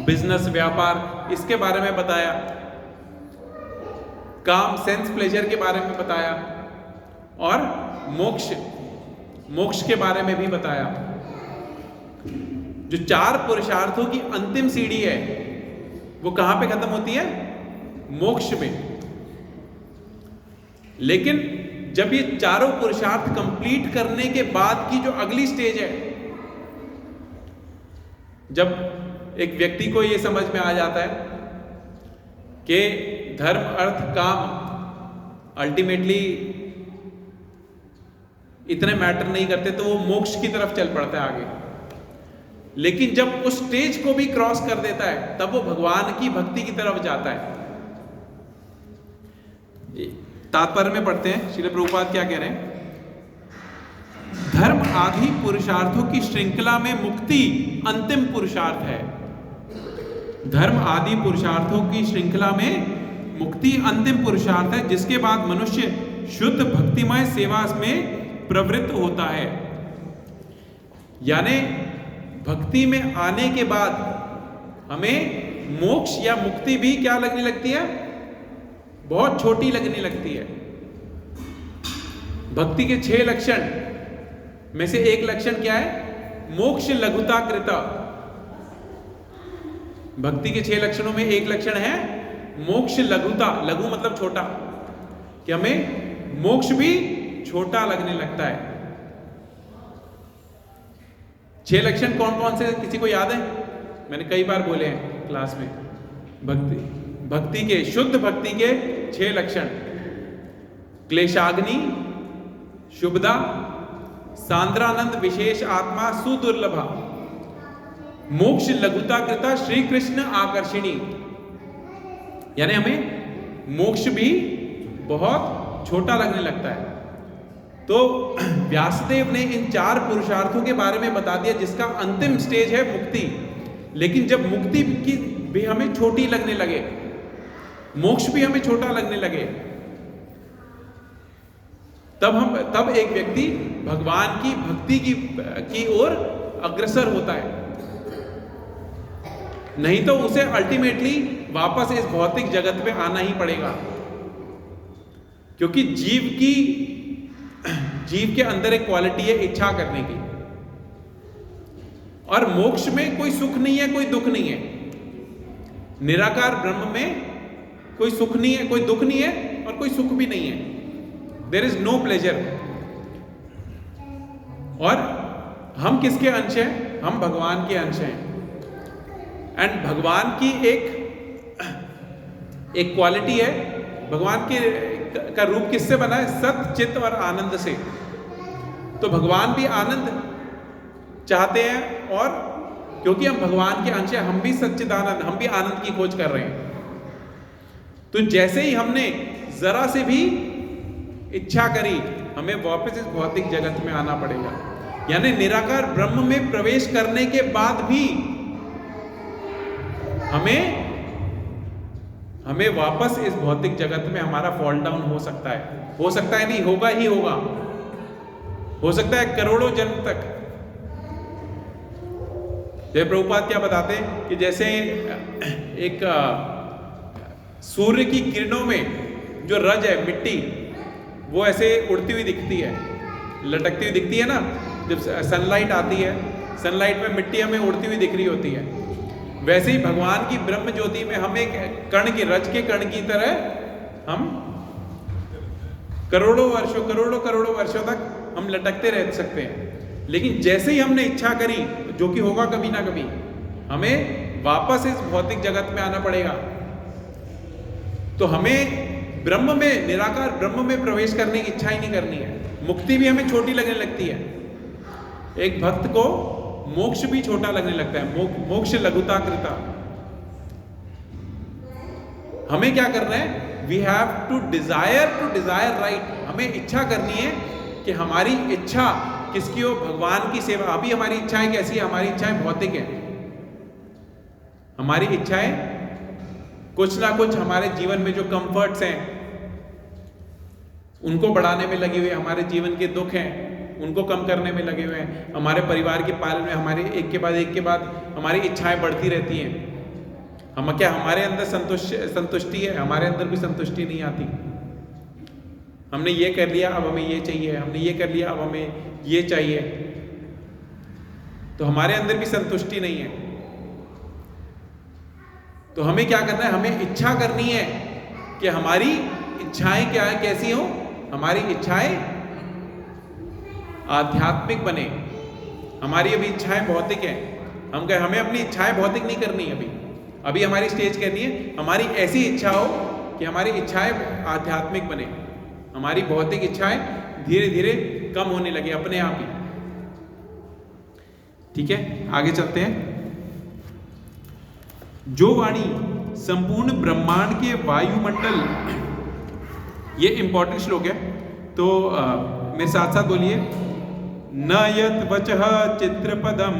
बिजनेस, व्यापार, इसके बारे में बताया। काम, सेंस प्लेजर के बारे में बताया, और मोक्ष के बारे में भी बताया। जो 4 पुरुषार्थों की अंतिम सीढ़ी है वो कहां पे खत्म होती है? मोक्ष में। लेकिन जब ये चारों पुरुषार्थ कंप्लीट करने के बाद की जो अगली स्टेज है, जब एक व्यक्ति को ये समझ में आ जाता है कि धर्म अर्थ काम अल्टीमेटली इतने मैटर नहीं करते, तो वो मोक्ष की तरफ चल पड़ता है आगे। लेकिन जब उस स्टेज को भी क्रॉस कर देता है, तब वो भगवान की भक्ति की तरफ जाता है। तात्पर्य में पढ़ते हैं श्रील प्रभुपाद क्या कह रहे हैं। धर्म आदि पुरुषार्थों की श्रृंखला में मुक्ति अंतिम पुरुषार्थ है। धर्म आदि पुरुषार्थों की श्रृंखला में मुक्ति अंतिम पुरुषार्थ है, जिसके बाद मनुष्य शुद्ध भक्तिमय सेवा में प्रवृत्त होता है। यानी भक्ति में आने के बाद हमें मोक्ष या मुक्ति भी क्या लगने लगती है, बहुत छोटी लगने लगती है। भक्ति के 6 लक्षण में से एक लक्षण क्या है, मोक्ष लघुता कृता। भक्ति के 6 लक्षणों में एक लक्षण है मोक्ष लघुता। लघु मतलब छोटा, कि हमें मोक्ष भी छोटा लगने लगता है। 6 लक्षण कौन कौन से, किसी को याद है? मैंने कई बार बोले हैं क्लास में। भक्ति के, शुद्ध भक्ति के 6 लक्षण: क्लेशाग्नि, शुभदा, सांद्रानंद विशेष आत्मा सुदुर्लभा, मोक्ष लघुता कृता, श्री कृष्ण आकर्षणी। यानी हमें मोक्ष भी बहुत छोटा लगने लगता है। तो व्यासदेव ने इन 4 पुरुषार्थों के बारे में बता दिया, जिसका अंतिम स्टेज है मुक्ति। लेकिन जब मुक्ति की भी हमें छोटी लगने लगे, मोक्ष भी हमें छोटा लगने लगे, तब एक व्यक्ति भगवान की भक्ति की ओर अग्रसर होता है। नहीं तो उसे अल्टीमेटली वापस इस भौतिक जगत में आना ही पड़ेगा, क्योंकि जीव के अंदर एक क्वालिटी है इच्छा करने की। और मोक्ष में कोई सुख नहीं है, कोई दुख नहीं है। निराकार ब्रह्म में कोई सुख नहीं है, कोई दुख नहीं है, और कोई सुख भी नहीं है। There is no pleasure. और हम किसके अंश हैं? हम भगवान के अंश हैं। एंड भगवान की एक क्वालिटी है, भगवान का रूप किससे बना है? सत, चित्त और आनंद से। तो भगवान भी आनंद चाहते हैं, और क्योंकि हम भगवान के अंश हैं, हम भी सच्चिदानंद, हम भी आनंद की खोज कर रहे हैं। तो जैसे ही हमने जरा से भी इच्छा करी, हमें वापस इस भौतिक जगत में आना पड़ेगा। यानी निराकार ब्रह्म में प्रवेश करने के बाद भी हमें वापस इस भौतिक जगत में हमारा फॉल डाउन हो सकता है। हो सकता है नहीं, होगा ही होगा। हो सकता है करोड़ों जन्म तक। जय प्रभुपाद क्या बताते हैं कि जैसे एक सूर्य की किरणों में जो रज है, मिट्टी, वो ऐसे उड़ती हुई दिखती है, लटकती हुई दिखती है ना। जब सनलाइट आती है, सनलाइट में मिट्टी हमें उड़ती हुई दिख रही होती है। वैसे ही भगवान की ब्रह्म ज्योति में हम एक कण की, रज के कण की तरह हम करोड़ों वर्षों तक हम लटकते रह सकते हैं। लेकिन जैसे ही हमने इच्छा करी, जो कि होगा कभी ना कभी, हमें वापस इस भौतिक जगत में आना पड़ेगा। तो हमें ब्रह्म में, निराकार ब्रह्म में प्रवेश करने की इच्छा ही नहीं करनी है। मुक्ति भी हमें छोटी लगने लगती है। एक भक्त को मोक्ष भी छोटा लगने लगता है, मोक्ष लघुता कृता। हमें क्या करना है? We have to desire right. हमें इच्छा करनी है कि हमारी इच्छा किसकी हो? भगवान की सेवा। अभी हमारी इच्छाएं कैसी है? हमारी इच्छाएं भौतिक है। हमारी इच्छाएं कुछ ना कुछ हमारे जीवन में जो कंफर्ट्स हैं उनको बढ़ाने में लगे हुए, हमारे जीवन के दुख हैं उनको कम करने में लगे हुए हैं, हमारे परिवार के पालन में हमारे एक के बाद हमारी इच्छाएं बढ़ती रहती हैं। हम क्या, हमारे अंदर संतुष्टि है? हमारे अंदर भी संतुष्टि नहीं आती। हमने ये कर लिया, अब हमें ये चाहिए, हमने ये कर लिया, अब हमें ये चाहिए। तो हमारे अंदर भी संतुष्टि नहीं है। तो हमें क्या करना है? हमें इच्छा करनी है कि हमारी इच्छाएं क्या है, कैसी हो? हमारी इच्छाएं आध्यात्मिक बने। हमारी अभी इच्छाएं भौतिक हैं, हमें अपनी इच्छाएं भौतिक नहीं करनी अभी हमारी स्टेज करनी है, हमारी ऐसी इच्छा हो कि हमारी इच्छाएं आध्यात्मिक बने, हमारी भौतिक इच्छाएं धीरे धीरे कम होने लगे अपने आप ही। ठीक है, आगे चलते हैं। जो वाणी संपूर्ण ब्रह्मांड के वायुमंडल, ये इंपॉर्टेंट श्लोक है, तो मेरे साथ साथ बोलिए। न यत् वचः चित्रपदम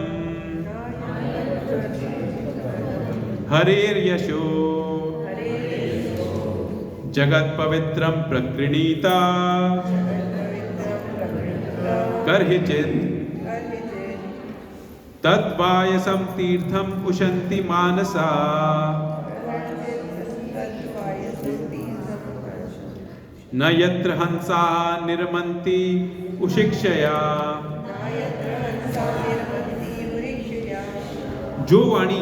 हरेर्यशो जगत पवित्रम प्रकृणीता कर्हिचित् तद्वायसं तीर्थम उशन्ति मानसा न यत्र हंसा निर्मन्ति उशिक्षया। जो वाणी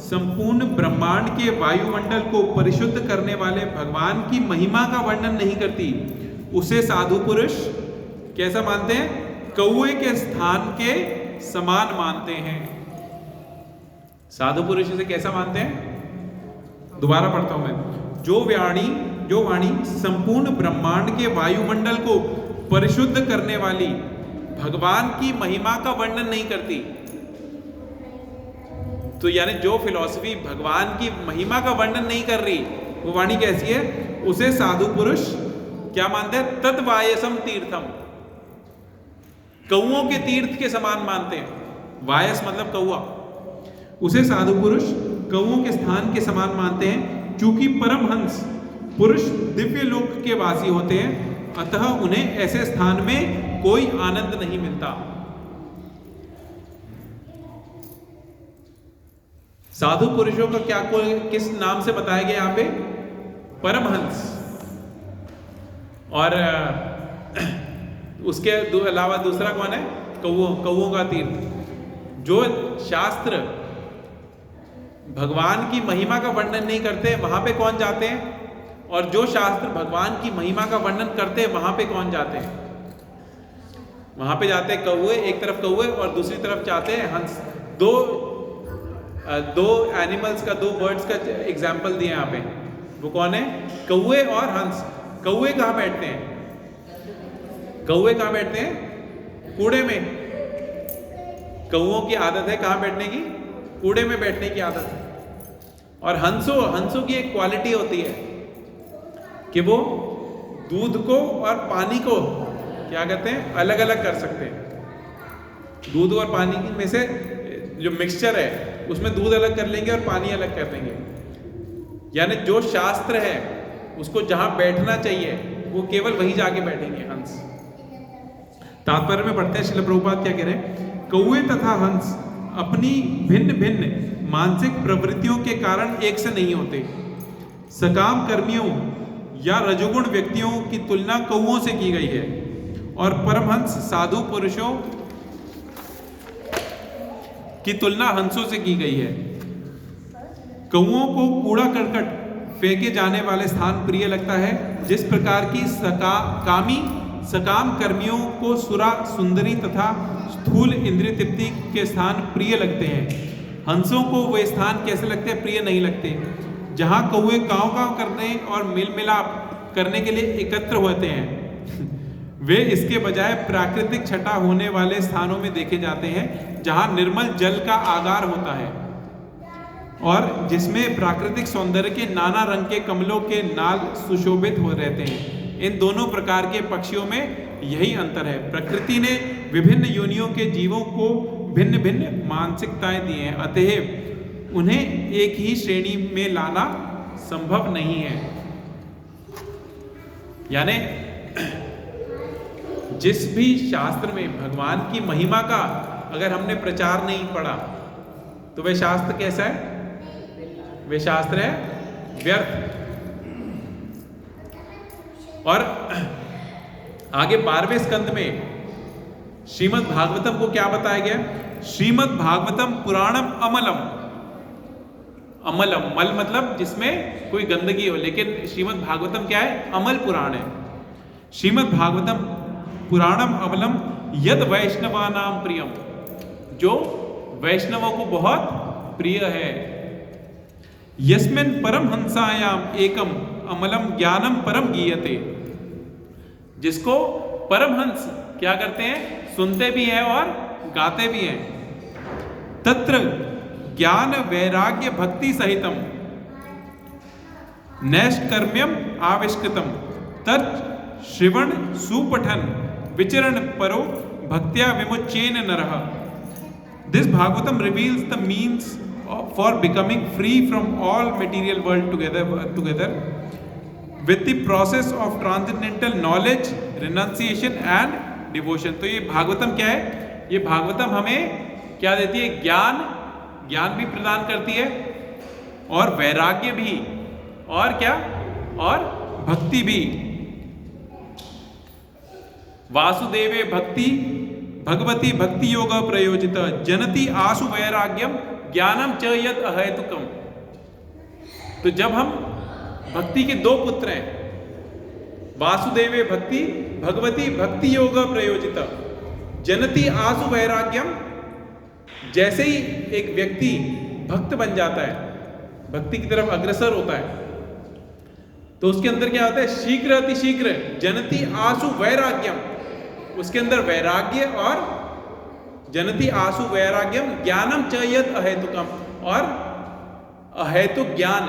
संपूर्ण ब्रह्मांड के वायुमंडल को परिशुद्ध करने वाले भगवान की महिमा का वर्णन नहीं करती, उसे साधु पुरुष कैसा मानते हैं? कौए के स्थान के समान मानते हैं। साधु पुरुष इसे कैसा मानते हैं? दोबारा पढ़ता हूं मैं। जो वाणी संपूर्ण ब्रह्मांड के वायुमंडल को परिशुद्ध करने वाली भगवान की महिमा का वर्णन नहीं करती, तो यानी जो फिलॉसफी भगवान की महिमा का वर्णन नहीं कर रही, वो वाणी कैसी है? उसे साधु पुरुष क्या मानते हैं? तद्वायसम तीर्थम, कौओं के तीर्थ के समान मानते हैं। वायस मतलब कौआ। उसे साधु पुरुष कौओं के स्थान के समान मानते हैं, क्योंकि परमहंस पुरुष दिव्य लोक के वासी होते हैं, अतः उन्हें ऐसे स्थान में कोई आनंद नहीं मिलता। साधु पुरुषों का क्या किस नाम से बताया गया यहाँ पे? परमहंस। और उसके अलावा दूसरा कौन है? कौओं का तीर्थ। जो शास्त्र भगवान की महिमा का वर्णन नहीं करते, वहां पे कौन जाते हैं? और जो शास्त्र भगवान की महिमा का वर्णन करते हैं, वहां पे कौन जाते हैं? वहां पे जाते हैं कौए, एक तरफ कौए और दूसरी तरफ जाते हैं हंस। दो एनिमल्स का, दो बर्ड्स का एग्जाम्पल दिए यहाँ पे। वो कौन है? कौए और हंस। कौए कहाँ बैठते हैं? कौए कहाँ बैठते हैं? कूड़े में। कौओं की आदत है कहाँ बैठने की? कूड़े में बैठने की आदत है। और हंसों की एक क्वालिटी होती है कि वो दूध को और पानी को क्या कहते हैं? अलग अलग कर सकते हैं। दूध और पानी में से जो मिक्सचर है उसमें दूध अलग कर लेंगे और पानी अलग कर देंगे। यानी जो शास्त्र है उसको जहां बैठना चाहिए वो केवल वहीं जाके बैठेंगे हंस। तात्पर्य में पढ़ते हैं श्रील प्रभुपाद क्या कह रहे हैं? कौए तथा हंस अपनी भिन्न भिन्न मानसिक प्रवृत्तियों के कारण एक से नहीं होते। सकाम कर्मियों या रजोगुण व्यक्तियों की तुलना कौओं से की गई है और परमहंस साधु पुरुषों की तुलना हंसों से की गई है। कौओं को कूड़ा करकट फेंके जाने वाले स्थान प्रिय लगता है, जिस प्रकार की सकाम कर्मियों को सुरा सुंदरी तथा स्थूल इंद्रिय तृप्ति के स्थान प्रिय लगते हैं। हंसों को वे स्थान कैसे लगते हैं? प्रिय नहीं लगते। जहां कौए काव काव करने और मेल मिलाप करने के लिए एकत्र होते हैं, वे इसके बजाय प्राकृतिक छटा होने वाले स्थानों में देखे जाते हैं, जहां निर्मल जल का आगार होता है और जिसमें प्राकृतिक सौंदर्य के नाना रंग के कमलों के नाल सुशोभित हो रहते हैं। इन दोनों प्रकार के पक्षियों में यही अंतर है। प्रकृति ने विभिन्न योनियों के जीवों को भिन्न भिन्न मानसिकताएं दी हैं, अतः उन्हें एक ही श्रेणी में लाना संभव नहीं है। यानी जिस भी शास्त्र में भगवान की महिमा का अगर हमने प्रचार नहीं पढ़ा तो वह शास्त्र कैसा है? वे शास्त्र है व्यर्थ। और आगे 12वें स्कंद में श्रीमद् भागवतम को क्या बताया गया? श्रीमद् भागवतम पुराणम अमलम। अमलम, मल मतलब जिसमें कोई गंदगी हो, लेकिन श्रीमद् भागवतम क्या है? अमल पुराण है। श्रीमद् भागवतम पुराणम अबलम यद वैष्णवानां प्रियम, जो वैष्णवों को बहुत प्रिय है। यस्मिन् परमहंसायाम एकम अमलम ज्ञानम परम गीयते, जिसको परमहंस क्या करते हैं, सुनते भी हैं और गाते भी हैं। तत्र ज्ञान वैराग्य भक्ति सहितम नैष्कर्म्यम आविष्कृतम तत् श्रवण सुपठन विचरण परो भक्त्या विमुच्येन नरः। This Bhagavatam reveals the means for becoming free from all material world together with the process of transcendental knowledge, renunciation and devotion। तो ये भागवतम क्या है, ये भागवतम हमें क्या देती है, ज्ञान भी प्रदान करती है और वैराग्य भी, और क्या, और भक्ति भी। वासुदेवे भक्ति भगवती भक्ति योग प्रयोजित जनति आशु वैराग्यम ज्ञानम च यत् अहेतुकम। तो जब हम भक्ति के दो पुत्र हैं, वासुदेवे भक्ति भगवती भक्ति योग प्रयोजित जनति आशु वैराग्यम, जैसे ही एक व्यक्ति भक्त बन जाता है, भक्ति की तरफ अग्रसर होता है, तो उसके अंदर क्या होता है, शीघ्र अतिशीघ्र जनति आशु वैराग्यम, उसके अंदर वैराग्य, और जनति आशु वैराग्यम ज्ञानम च यत् अहेतुकम, और अहेतुक ज्ञान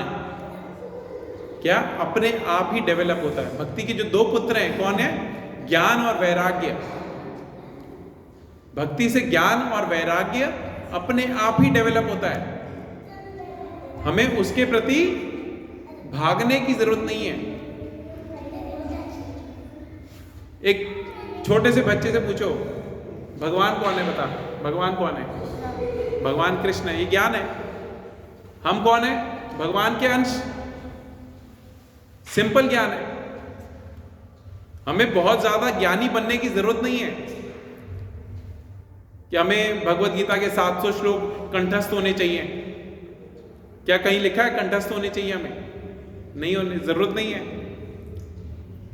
क्या अपने आप ही डेवलप होता है। भक्ति के जो दो पुत्र हैं कौन है, ज्ञान और वैराग्य। भक्ति से ज्ञान और वैराग्य अपने आप ही डेवलप होता है, हमें उसके प्रति भागने की जरूरत नहीं है। एक छोटे से बच्चे से पूछो भगवान कौन है, बता भगवान कौन है, भगवान कृष्ण है, ये ज्ञान है। हम कौन है, भगवान के अंश, सिंपल ज्ञान है। हमें बहुत ज्यादा ज्ञानी बनने की जरूरत नहीं है कि हमें भगवत गीता के 700 श्लोक कंठस्थ होने चाहिए। क्या कहीं लिखा है कंठस्थ होने चाहिए? हमें नहीं होने जरूरत नहीं है।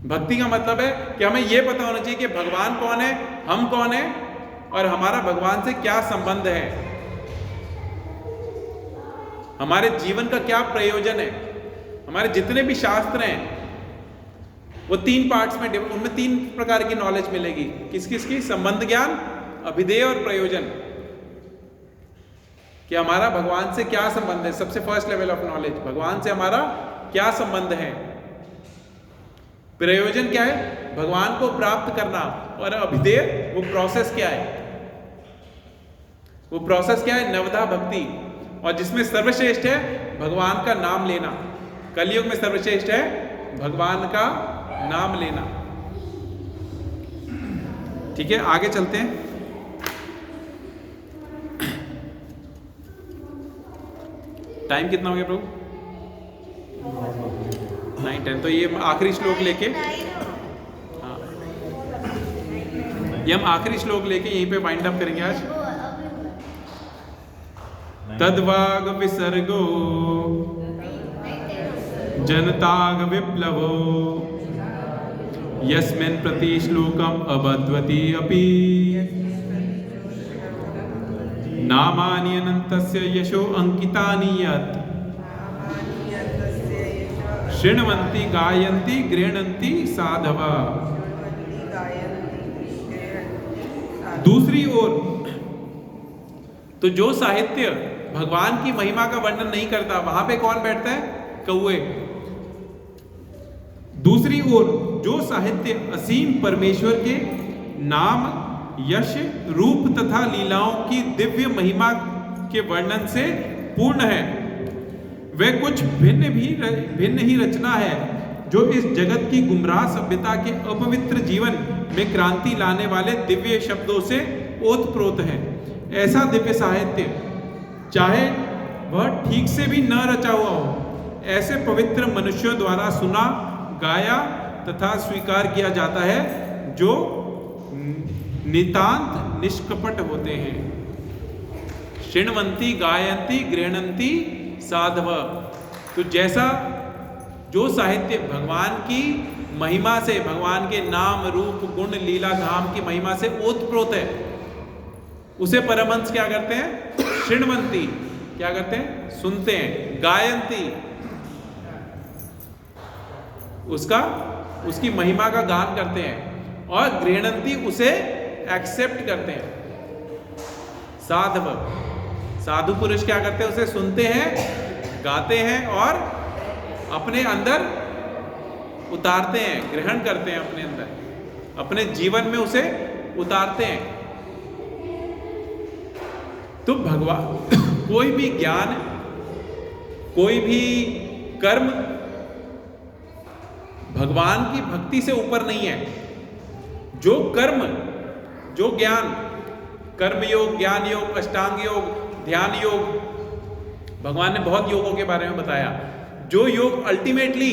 भक्ति का मतलब है कि हमें यह पता होना चाहिए कि भगवान कौन है, हम कौन है, और हमारा भगवान से क्या संबंध है, हमारे जीवन का क्या प्रयोजन है। हमारे जितने भी शास्त्र हैं वो 3 पार्ट्स में, उनमें 3 प्रकार की नॉलेज मिलेगी। किस किस की? संबंध ज्ञान, अभिधेय और प्रयोजन। कि हमारा भगवान से क्या संबंध है, सबसे फर्स्ट लेवल ऑफ नॉलेज, भगवान से हमारा क्या संबंध है। प्रयोजन क्या है, भगवान को प्राप्त करना, और अभिधेय वो प्रोसेस क्या है, वो प्रोसेस क्या है, नवधा भक्ति, और जिसमें सर्वश्रेष्ठ है भगवान का नाम लेना। कलयुग में सर्वश्रेष्ठ है भगवान का नाम लेना। ठीक है, आगे चलते हैं। टाइम कितना हो गया प्रभु? 9-10। तो ये आखिरी श्लोक लेके, हाँ, ये हम आखिरी श्लोक लेके यहीं पे वाइंड अप करेंगे आज। तद्वाग विसर्गो जनताग विप्लवो यस्मिन् प्रति श्लोकम अबध्वति अपि नामानि अनन्तस्य यशो अंकितानि यत् शृण्वन्ति गायन्ति गृह्णन्ति साधवा। दूसरी ओर तो जो साहित्य भगवान की महिमा का वर्णन नहीं करता, वहां पे कौन बैठता है? कौवे। दूसरी ओर जो साहित्य असीम परमेश्वर के नाम, यश, रूप तथा लीलाओं की दिव्य महिमा के वर्णन से पूर्ण है, वह कुछ भिन्न ही रचना है जो इस जगत की गुमराह सभ्यता के अपवित्र जीवन में क्रांति लाने वाले दिव्य शब्दों से ओतप्रोत है। ऐसा दिव्य साहित्य चाहे वह ठीक से भी न रचा हुआ हो, ऐसे पवित्र मनुष्यों द्वारा सुना, गाया तथा स्वीकार किया जाता है जो नितांत निष्कपट होते हैं। शृण्वन्ति गायन्ति गृह्णन्ति साधव। तो जैसा जो साहित्य भगवान की महिमा से, भगवान के नाम रूप गुण लीला धाम की महिमा से ओतप्रोत है, उसे परमहंस क्या करते हैं? शृण्वन्ति, क्या करते हैं? सुनते हैं। गायन्ति, उसकी महिमा का गान करते हैं। और गृह्णन्ति, उसे एक्सेप्ट करते हैं। साधव, साधु पुरुष क्या करते हैं? उसे सुनते हैं, गाते हैं और अपने अंदर उतारते हैं, ग्रहण करते हैं अपने अंदर, अपने जीवन में उसे उतारते हैं। तो भगवान कोई भी ज्ञान, कोई भी कर्म भगवान की भक्ति से ऊपर नहीं है। जो कर्म, जो ज्ञान, कर्म योग, ज्ञान योग, अष्टांग योग, ध्यान योग, भगवान ने बहुत योगों के बारे में बताया। जो योग अल्टीमेटली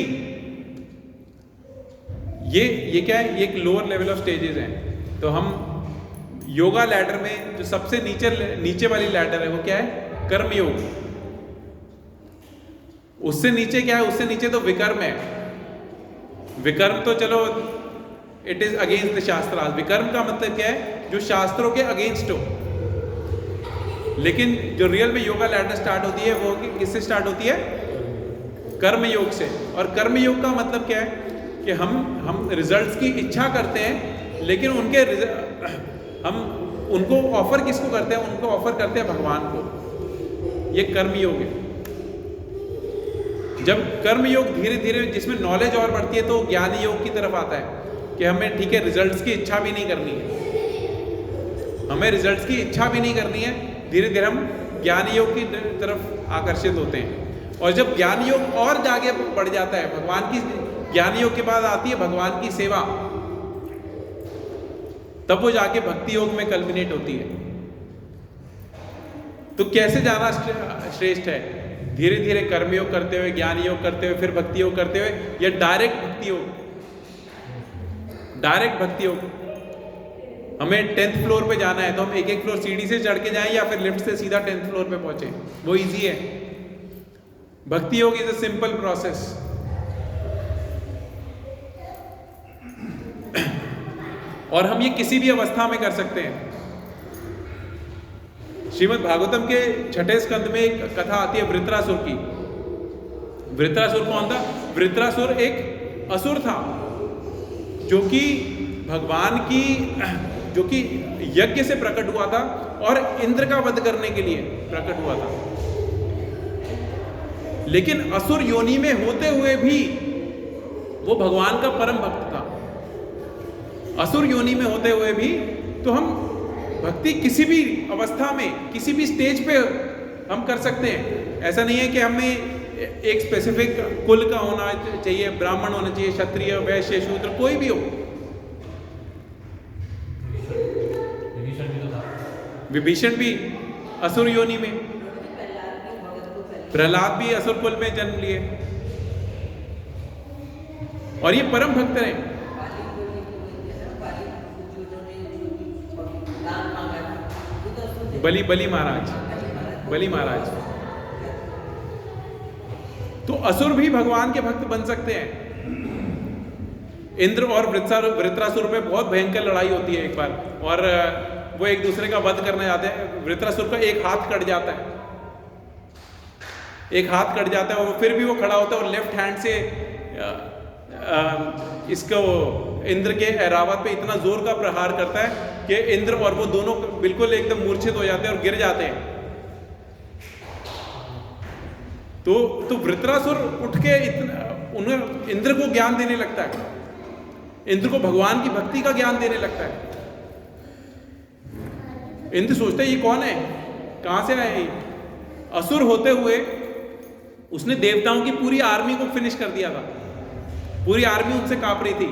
ये क्या है? ये एक लोअर लेवल ऑफ स्टेजेस हैं। तो हम योगा लैडर में जो सबसे नीचे वाली लैडर है वो क्या है? कर्म योग। उससे नीचे क्या है? उससे नीचे तो विकर्म है। विकर्म तो चलो इट इज अगेंस्ट द शास्त्र। विकर्म का मतलब क्या है? जो शास्त्रों के अगेंस्ट हो। लेकिन जो रियल में योगा लैडर स्टार्ट होती है वो किससे स्टार्ट होती है? कर्म योग से। और कर्म योग का मतलब क्या है? कि हम रिजल्ट्स की इच्छा करते हैं, लेकिन हम उनको ऑफर किसको करते हैं? उनको ऑफर करते हैं भगवान को। ये कर्म योग है। जब कर्म योग धीरे धीरे, जिसमें नॉलेज और बढ़ती है, तो ज्ञान योग की तरफ आता है कि हमें ठीक है रिजल्ट्स की इच्छा भी नहीं करनी है, हमें रिजल्ट्स की इच्छा भी नहीं करनी है। धीरे धीरे हम ज्ञान योग की तरफ आकर्षित होते हैं। और जब ज्ञान योग और आगे बढ़ जाता है, भगवान की ज्ञान योग के बाद आती है भगवान की सेवा, तब वो जाके भक्ति योग में कल्मिनेट होती है। तो कैसे जाना श्रेष्ठ है? धीरे धीरे कर्मयोग करते हुए, ज्ञान योग करते हुए, फिर भक्ति योग करते हुए, या डायरेक्ट भक्ति योग? डायरेक्ट भक्ति योग। हमें 10th फ्लोर पे जाना है तो हम एक एक फ्लोर सीढ़ी से चढ़ के जाएं या फिर लिफ्ट से सीधा 10th फ्लोर पे पहुंचे, वो इजी है। भक्ति योग इज अ सिंपल प्रोसेस। और हम ये किसी भी अवस्था में कर सकते हैं। श्रीमद् भागवतम के 6ठे स्कंद में एक कथा आती है वृत्रासुर की। वृत्रासुर कौन था? वृत्रासुर एक असुर था जो कि भगवान की, जो कि यज्ञ से प्रकट हुआ था और इंद्र का वध करने के लिए प्रकट हुआ था। लेकिन असुर योनि में होते हुए भी वो भगवान का परम भक्त था। असुर योनि में होते हुए भी तो हम भक्ति किसी भी अवस्था में, किसी भी स्टेज पे हम कर सकते हैं। ऐसा नहीं है कि हमें एक स्पेसिफिक कुल का होना चाहिए, ब्राह्मण होना चाहिए, क्षत्रिय, वैश्य, शूद्र, कोई भी हो। विभीषण भी असुर योनि में, प्रहलाद भी असुर कुल में जन्म लिए, और ये परम भक्त रहे। बलि महाराज। तो असुर भी भगवान के भक्त बन सकते हैं। इंद्र और वृत्रासुर में बहुत भयंकर लड़ाई होती है एक बार, और वो एक दूसरे का वध करने जाते हैं। वृत्रासुर का एक हाथ कट जाता है, और फिर भी वो खड़ा होता है और लेफ्ट हैंड से इसको इंद्र के ऐरावत पे इतना जोर का प्रहार करता है कि इंद्र और वो दोनों बिल्कुल एकदम मूर्छित हो जाते हैं और गिर जाते हैं। तो वृत्रासुर उठ के उन्हें इंद्र को ज्ञान देने लगता है, इंद्र को भगवान की भक्ति का ज्ञान देने लगता है। इंद्र सोचता है ये कौन है, कहां से आए? असुर होते हुए उसने देवताओं की पूरी आर्मी को फिनिश कर दिया था, पूरी आर्मी उनसे कांप रही थी।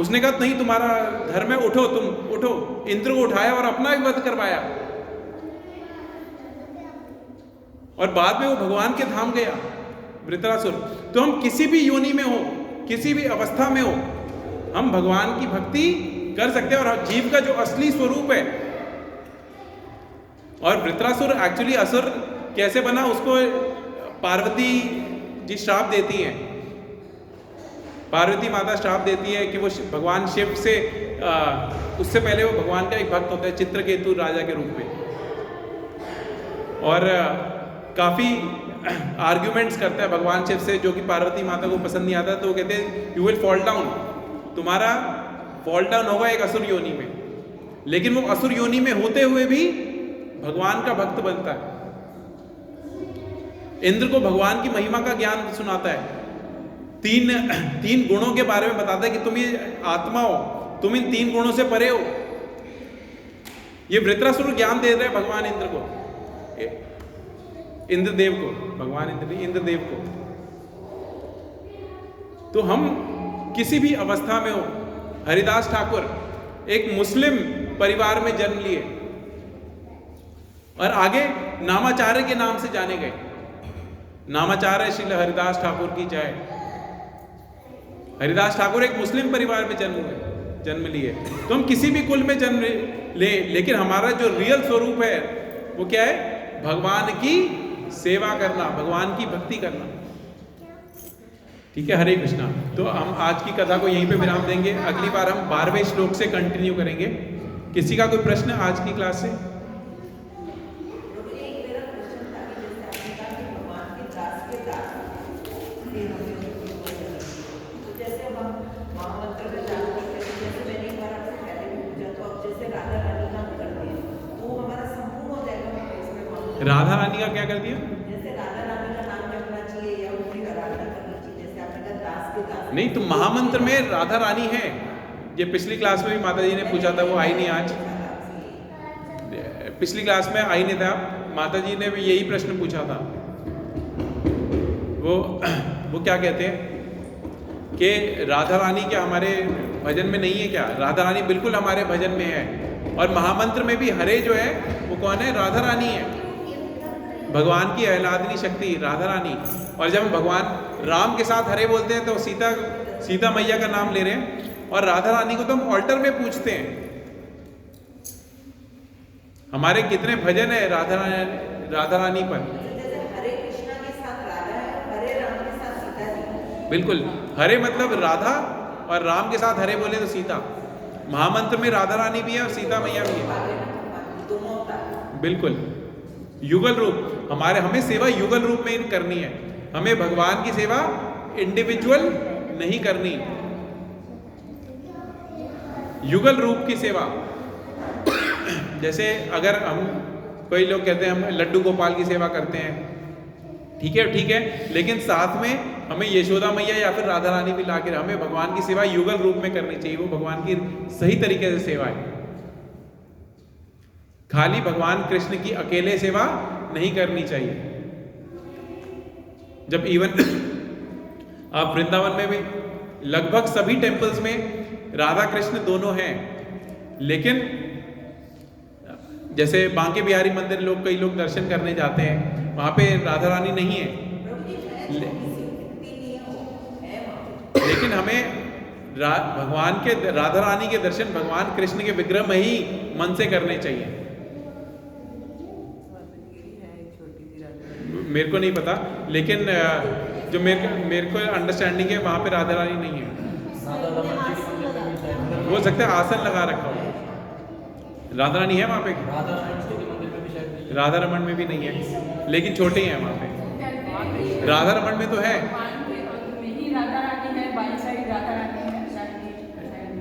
उसने कहा नहीं तुम्हारा धर्म है, उठो, तुम उठो। इंद्र को उठाया और अपना भी वध करवाया, और बाद में वो भगवान के धाम गया वृत्रासुर। तो हम किसी भी योनि में हो, किसी भी अवस्था में हो, हम भगवान की भक्ति कर सकते हैं, और जीव का जो असली स्वरूप है। और वृत्रासुर एक्चुअली असुर कैसे बना, उसको पार्वती जी श्राप देती हैं, पार्वती माता श्राप देती है कि वो भगवान शिव से उससे पहले वो भगवान का एक भक्त होता है चित्रकेतु राजा के रूप में, और काफ़ी आर्ग्यूमेंट्स करता है भगवान शिव से, जो कि पार्वती माता को पसंद नहीं आता। तो वो कहते हैं यू विल फॉल डाउन, तुम्हारा फॉल डाउन होगा एक असुर योनि में। लेकिन वो असुर योनि में होते हुए भी भगवान का भक्त बनता है। इंद्र को भगवान की महिमा का ज्ञान सुनाता है, तीन गुणों के बारे में बताता है कि तुम ये आत्मा हो, तुम इन 3 गुणों से परे हो। ये वृत्रासुर ज्ञान दे रहे हैं भगवान इंद्र को, इंद्रदेव को, भगवान इंद्रदेव को। तो हम किसी भी अवस्था में हो, हरिदास ठाकुर एक मुस्लिम परिवार में जन्म लिए और आगे नामाचार्य के नाम से जाने गए। नामाचार्य श्री हरिदास ठाकुर की जय। हरिदास ठाकुर एक मुस्लिम परिवार में जन्म लिए। तो हम किसी भी कुल में जन्म ले, लेकिन हमारा जो रियल स्वरूप है वो क्या है? भगवान की सेवा करना, भगवान की भक्ति करना। ठीक है, हरे कृष्णा। तो हम आज की कथा को यहीं पे विराम देंगे। अगली बार हम 12वें श्लोक से कंटिन्यू करेंगे। किसी का कोई प्रश्न आज की क्लास से? राधा रानी का क्या कर दिया? जैसे राधा रानी का नाम रखना चाहिए या उनकी आराधना करनी चाहिए, जैसे आपने कहा दास के दास। नहीं, तो महामंत्र में राधा रानी है। ये पिछली क्लास में भी माता जी ने पूछा था, वो आई नहीं आज। पिछली क्लास में आई नहीं था, माता जी ने भी यही प्रश्न पूछा था। वो क्या कहते हैं कि राधा रानी क्या हमारे भजन में नहीं है क्या? राधा रानी बिल्कुल हमारे भजन में है। और महामंत्र में भी हरे जो है वो कौन है? राधा रानी है, भगवान की आह्लादनी शक्ति राधा रानी। और जब हम भगवान राम के साथ हरे बोलते हैं तो सीता मैया का नाम ले रहे हैं, और राधा रानी को तो हम ऑल्टर में पूछते हैं। हमारे कितने भजन है राधा रानी पर। जैसे हरे कृष्णा के साथ राधा है, हरे राम के साथ सीता जी। बिल्कुल, हरे मतलब राधा, और राम के साथ हरे बोले तो सीता। महामंत्र में राधा रानी भी है और सीता मैया भी है। बिल्कुल, युगल रूप हमें सेवा युगल रूप में करनी है। हमें भगवान की सेवा इंडिविजुअल नहीं करनी, युगल रूप की सेवा। जैसे अगर हम, कोई लोग कहते हैं हम लड्डू गोपाल की सेवा करते हैं, ठीक है, लेकिन साथ में हमें यशोदा मैया या फिर राधा रानी भी लाकर हमें भगवान की सेवा युगल रूप में करनी चाहिए। वो भगवान की सही तरीके से सेवा है। खाली भगवान कृष्ण की अकेले सेवा नहीं करनी चाहिए। जब इवन आप वृंदावन में भी लगभग सभी टेम्पल्स में राधा कृष्ण दोनों हैं, लेकिन जैसे बांके बिहारी मंदिर कई लोग दर्शन करने जाते हैं, वहां पे राधा रानी नहीं है। लेकिन हमें भगवान के राधा रानी के दर्शन भगवान कृष्ण के विग्रह में ही मन से करने चाहिए। मेरे को नहीं पता, लेकिन जो मेरे को अंडरस्टैंडिंग है वहाँ पे राधा रानी नहीं है। हो सकता है आसन लगा रखा हो। राधा रानी है वहाँ पे? राधा रमन में भी नहीं है, लेकिन छोटे ही हैं वहाँ पे। राधा रमन में तो है,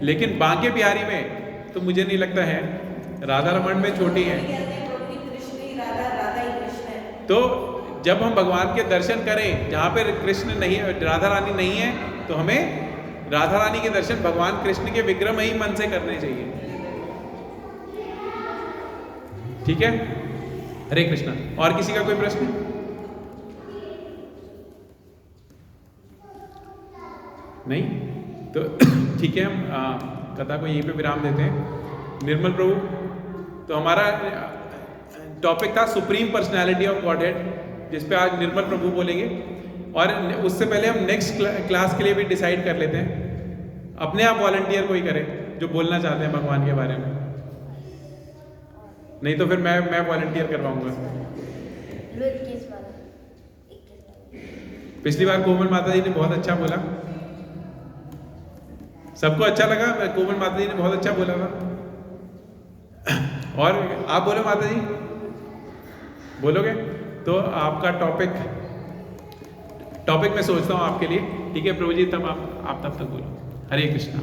लेकिन बांके बिहारी में तो मुझे नहीं लगता है। राधा रमन में छोटी है। तो जब हम भगवान के दर्शन करें जहाँ पे कृष्ण नहीं, राधा रानी नहीं है, तो हमें राधा रानी के दर्शन भगवान कृष्ण के विग्रह में ही मन से करने चाहिए। ठीक है, हरे कृष्णा। और किसी का कोई प्रश्न? नहीं? तो ठीक है, हम कथा को यहीं पे विराम देते हैं। निर्मल प्रभु, तो हमारा टॉपिक था सुप्रीम पर्सनैलिटी ऑफ गॉडहेड, जिस पे आज निर्मल प्रभु बोलेंगे। और उससे पहले हम नेक्स्ट क्लास के लिए भी डिसाइड कर लेते हैं। अपने आप वॉलंटियर कोई करे जो बोलना चाहते हैं भगवान के बारे में, नहीं तो फिर मैं वॉलंटियर करवाऊंगा। पिछली बार कोमल माता जी ने बहुत अच्छा बोला, सबको अच्छा लगा। कोमल माता जी ने बहुत अच्छा बोला था। और आप बोलो माता जी, बोलोगे तो आपका टॉपिक मैं सोचता हूँ आपके लिए, ठीक है प्रभु जी, तब आप तब तक बोलो। हरे कृष्णा।